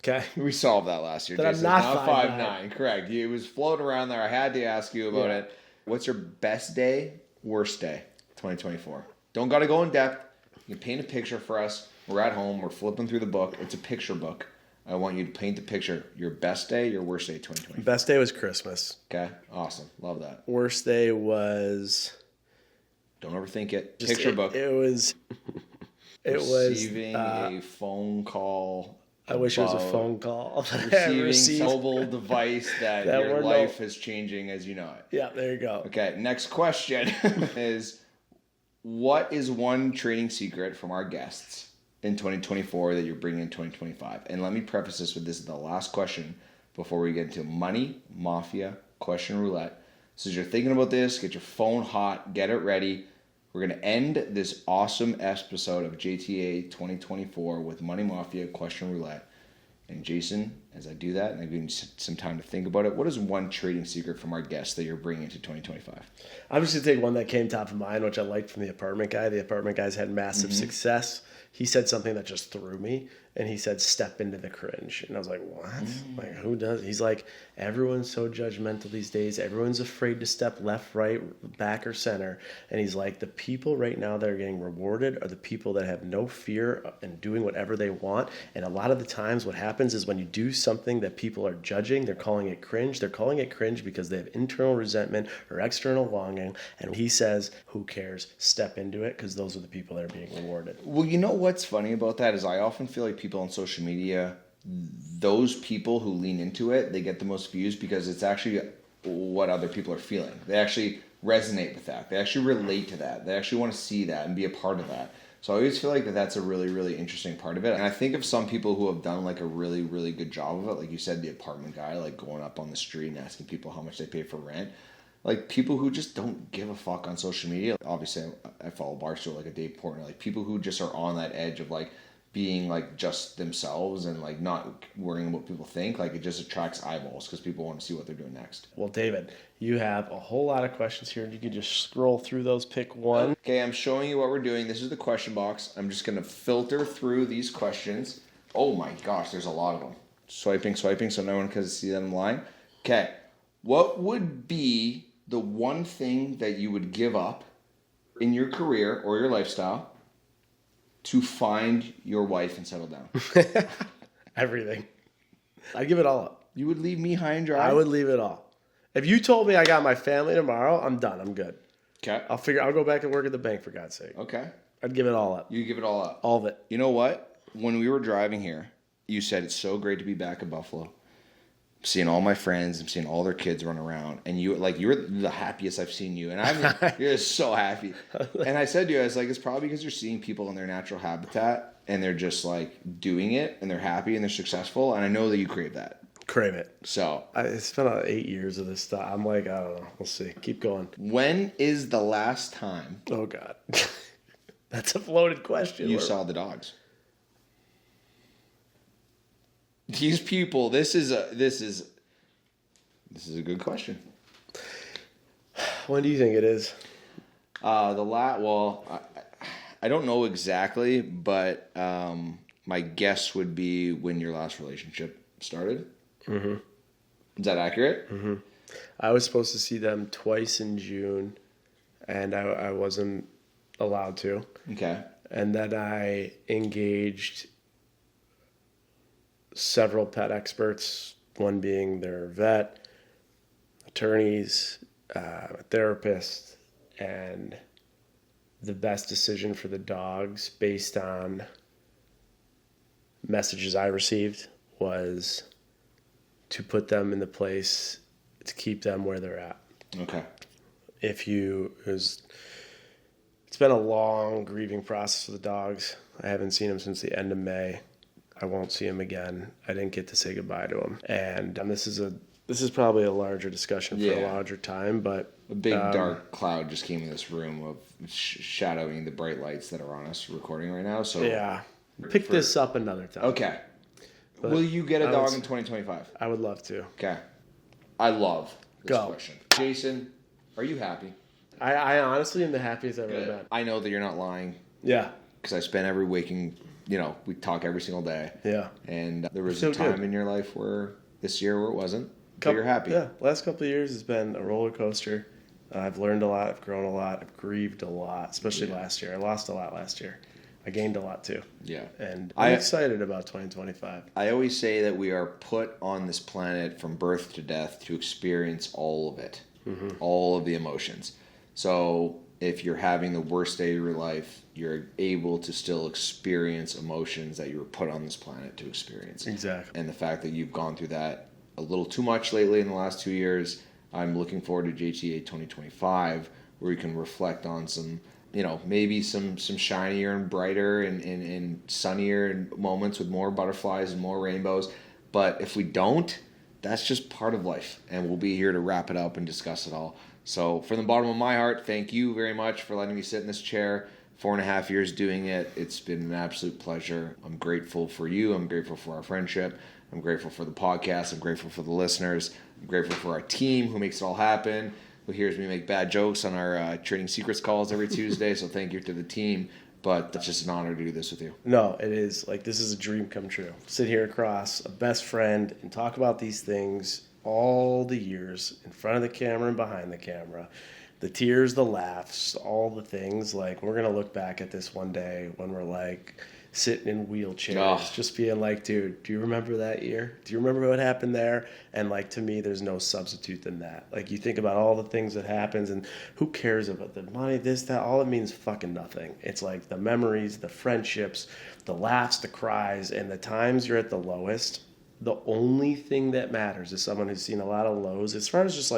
Okay. We solved that last year. That I'm Jason. not 5'9". Correct. It was floating around there. I had to ask you about it. What's your best day, worst day, 2024? Don't got to go in depth. You can paint a picture for us. We're at home. We're flipping through the book. It's a picture book. I want you to paint the picture. Your best day, your worst day, 2024. Best day was Christmas. Okay. Awesome. Love that. Worst day was Don't overthink it. just Picture book. It was. Receiving a phone call. I wish it was a about phone call. Receiving mobile device that That your we're life is changing as you know it. Yeah, there you go. Okay, next question is, what is one trading secret from our guests in 2024 that you're bringing in 2025? And let me preface this with, this is the last question before we get into money, mafia, question roulette. So as you're thinking about this, get your phone hot, get it ready. We're going to end this awesome episode of JTA 2024 with Money Mafia Question Roulette. And Jason, as I do that, and I give you some time to think about it, what is one trading secret from our guests that you're bringing into 2025? I'm just going to take one that came top of mind, which I liked from the apartment guy. The apartment guy's had massive success. He said something that just threw me, and he said, step into the cringe. And I was like, what? Like, who does? He's like, everyone's so judgmental these days. Everyone's afraid to step left, right, back, or center. And he's like, the people right now that are getting rewarded are the people that have no fear and doing whatever they want. And a lot of the times what happens is when you do something that people are judging, they're calling it cringe. They're calling it cringe because they have internal resentment or external longing. And he says, who cares? Step into it, because those are the people that are being rewarded. Well, you know what's funny about that is I often feel like people on social media, those people who lean into it, they get the most views because it's actually what other people are feeling. They actually resonate with that. They actually relate to that. They actually want to see that and be a part of that. So I always feel like that's a really, really interesting part of it. And I think of some people who have done like a really, really good job of it. Like you said, the apartment guy, like going up on the street and asking people how much they pay for rent. Like people who just don't give a fuck on social media. Obviously, I follow Barstool, like a Dave Portnoy. Like people who just are on that edge of like being like just themselves and like not worrying about what people think. Like it just attracts eyeballs because people want to see what they're doing next. Well, David, you have a whole lot of questions here. You could just scroll through those, pick one. Okay, I'm showing you what we're doing. This is the question box. I'm just going to filter through these questions. Oh my gosh, there's a lot of them. Swiping, so no one can see them line. Okay, what would be the one thing that you would give up in your career or your lifestyle to find your wife and settle down? Everything. I'd give it all up. You would leave me high and dry? I would leave it all. If you told me I got my family tomorrow, I'm done. I'm good. Okay. I'll go back and work at the bank, for God's sake. Okay. I'd give it all up. You give it all up? All of it. You know what? When we were driving here, you said it's so great to be back in Buffalo. I'm seeing all my friends, I'm seeing all their kids run around, and you're the happiest I've seen you, and you're just so happy. And I said to you, I was like, it's probably because you're seeing people in their natural habitat, and they're just like doing it, and they're happy, and they're successful, and I know that you crave that. Crave it. So it's been 8 years of this stuff. I'm like, I don't know. We'll see. Keep going. When is the last time? Oh God, that's a loaded question. You saw the dogs. These people. This is a good question. When do you think it is? Well, I don't know exactly, but my guess would be when your last relationship started. Mm-hmm. Is that accurate? Mm-hmm. I was supposed to see them twice in June, and I wasn't allowed to. Okay. And then I engaged several pet experts, one being their vet, attorneys, a therapist, and the best decision for the dogs based on messages I received was to put them in the place to keep them where they're at. Okay. It's been a long grieving process for the dogs. I haven't seen them since the end of May. I won't see them again. I didn't get to say goodbye to them. And this is probably a larger discussion for a larger time, but a big dark cloud just came in this room of shadowing the bright lights that are on us recording right now. So yeah, pick this up another time. Okay. But will you get a dog in 2025? I would love to. Okay. I love this question. Jason, are you happy? I honestly am the happiest I've ever been. I know that you're not lying. Yeah. Because I spent every waking, we talk every single day. Yeah. And there was a time in your life this year where it wasn't. But you're happy. Yeah. Last couple of years has been a roller coaster. I've learned a lot. I've grown a lot. I've grieved a lot, especially last year. I lost a lot last year. I gained a lot too. Yeah. And I'm excited about 2025. I always say that we are put on this planet from birth to death to experience all of it, all of the emotions. So if you're having the worst day of your life, you're able to still experience emotions that you were put on this planet to experience. Exactly. And the fact that you've gone through that a little too much lately in the last 2 years, I'm looking forward to JTA 2025, where you can reflect on some, maybe some shinier and brighter and sunnier moments with more butterflies and more rainbows. But if we don't, that's just part of life. And we'll be here to wrap it up and discuss it all. So from the bottom of my heart, thank you very much for letting me sit in this chair. 4.5 years doing it. It's been an absolute pleasure. I'm grateful for you. I'm grateful for our friendship. I'm grateful for the podcast. I'm grateful for the listeners. I'm grateful for our team who makes it all happen, who hears me make bad jokes on our Trading Secrets calls every Tuesday. So thank you to the team. But it's just an honor to do this with you. No, it is. This is a dream come true. Sit here across a best friend and talk about these things all the years in front of the camera and behind the camera. The tears, the laughs, all the things. We're going to look back at this one day when we're sitting in wheelchairs, just being like, dude, do you remember that year? Do you remember what happened there? And to me, there's no substitute than that. You think about all the things that happens, and who cares about the money, this, that, all it means fucking nothing. It's the memories, the friendships, the laughs, the cries, and the times you're at the lowest. The only thing that matters is someone who's seen a lot of lows, as far as just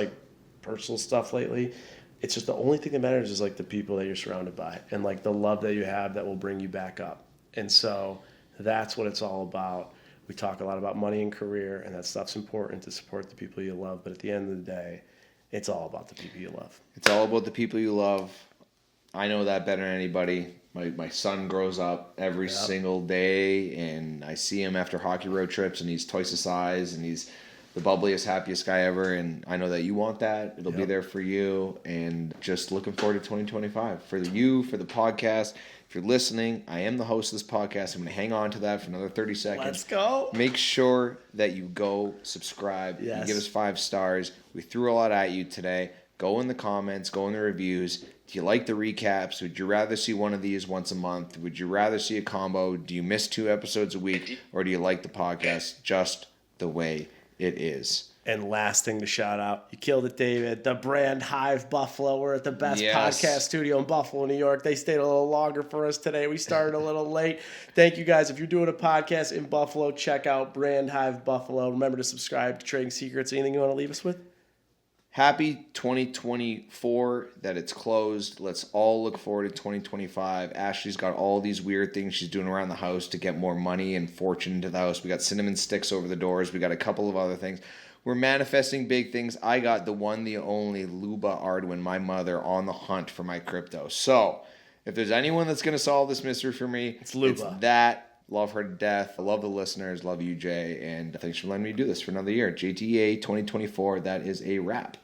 personal stuff lately, it's just the only thing that matters is like the people that you're surrounded by and like the love that you have that will bring you back up. And so that's what it's all about. We talk a lot about money and career, and that stuff's important to support the people you love. But at the end of the day, it's all about the people you love. It's all about the people you love. I know that better than anybody. My son grows up every single day, and I see him after hockey road trips, and he's twice the size, and he's the bubbliest, happiest guy ever. And I know that you want that. It'll be there for you. And just looking forward to 2025 for you, for the podcast. If you're listening, I am the host of this podcast. I'm going to hang on to that for another 30 seconds. Let's go. Make sure that you go subscribe. Yes. You give us 5 stars. We threw a lot at you today. Go in the comments. Go in the reviews. Do you like the recaps? Would you rather see one of these once a month? Would you rather see a combo? Do you miss 2 episodes a week? Or do you like the podcast just the way it is? And last thing to shout out, you killed it, David. The Brand Hive Buffalo. We're at the best podcast studio in Buffalo, New York. They stayed a little longer for us today. We started a little late. Thank you guys. If you're doing a podcast in Buffalo, check out Brand Hive Buffalo. Remember to subscribe to Trading Secrets. Anything you want to leave us with? Happy 2024 that it's closed. Let's all look forward to 2025. Ashley's got all these weird things she's doing around the house to get more money and fortune into the house. We got cinnamon sticks over the doors. We got a couple of other things. We're manifesting big things. I got the one, the only Luba Arduin, my mother, on the hunt for my crypto. So if there's anyone that's going to solve this mystery for me, it's Luba. It's that. Love her to death. I love the listeners. Love you, Jay. And thanks for letting me do this for another year. JTA 2024, that is a wrap.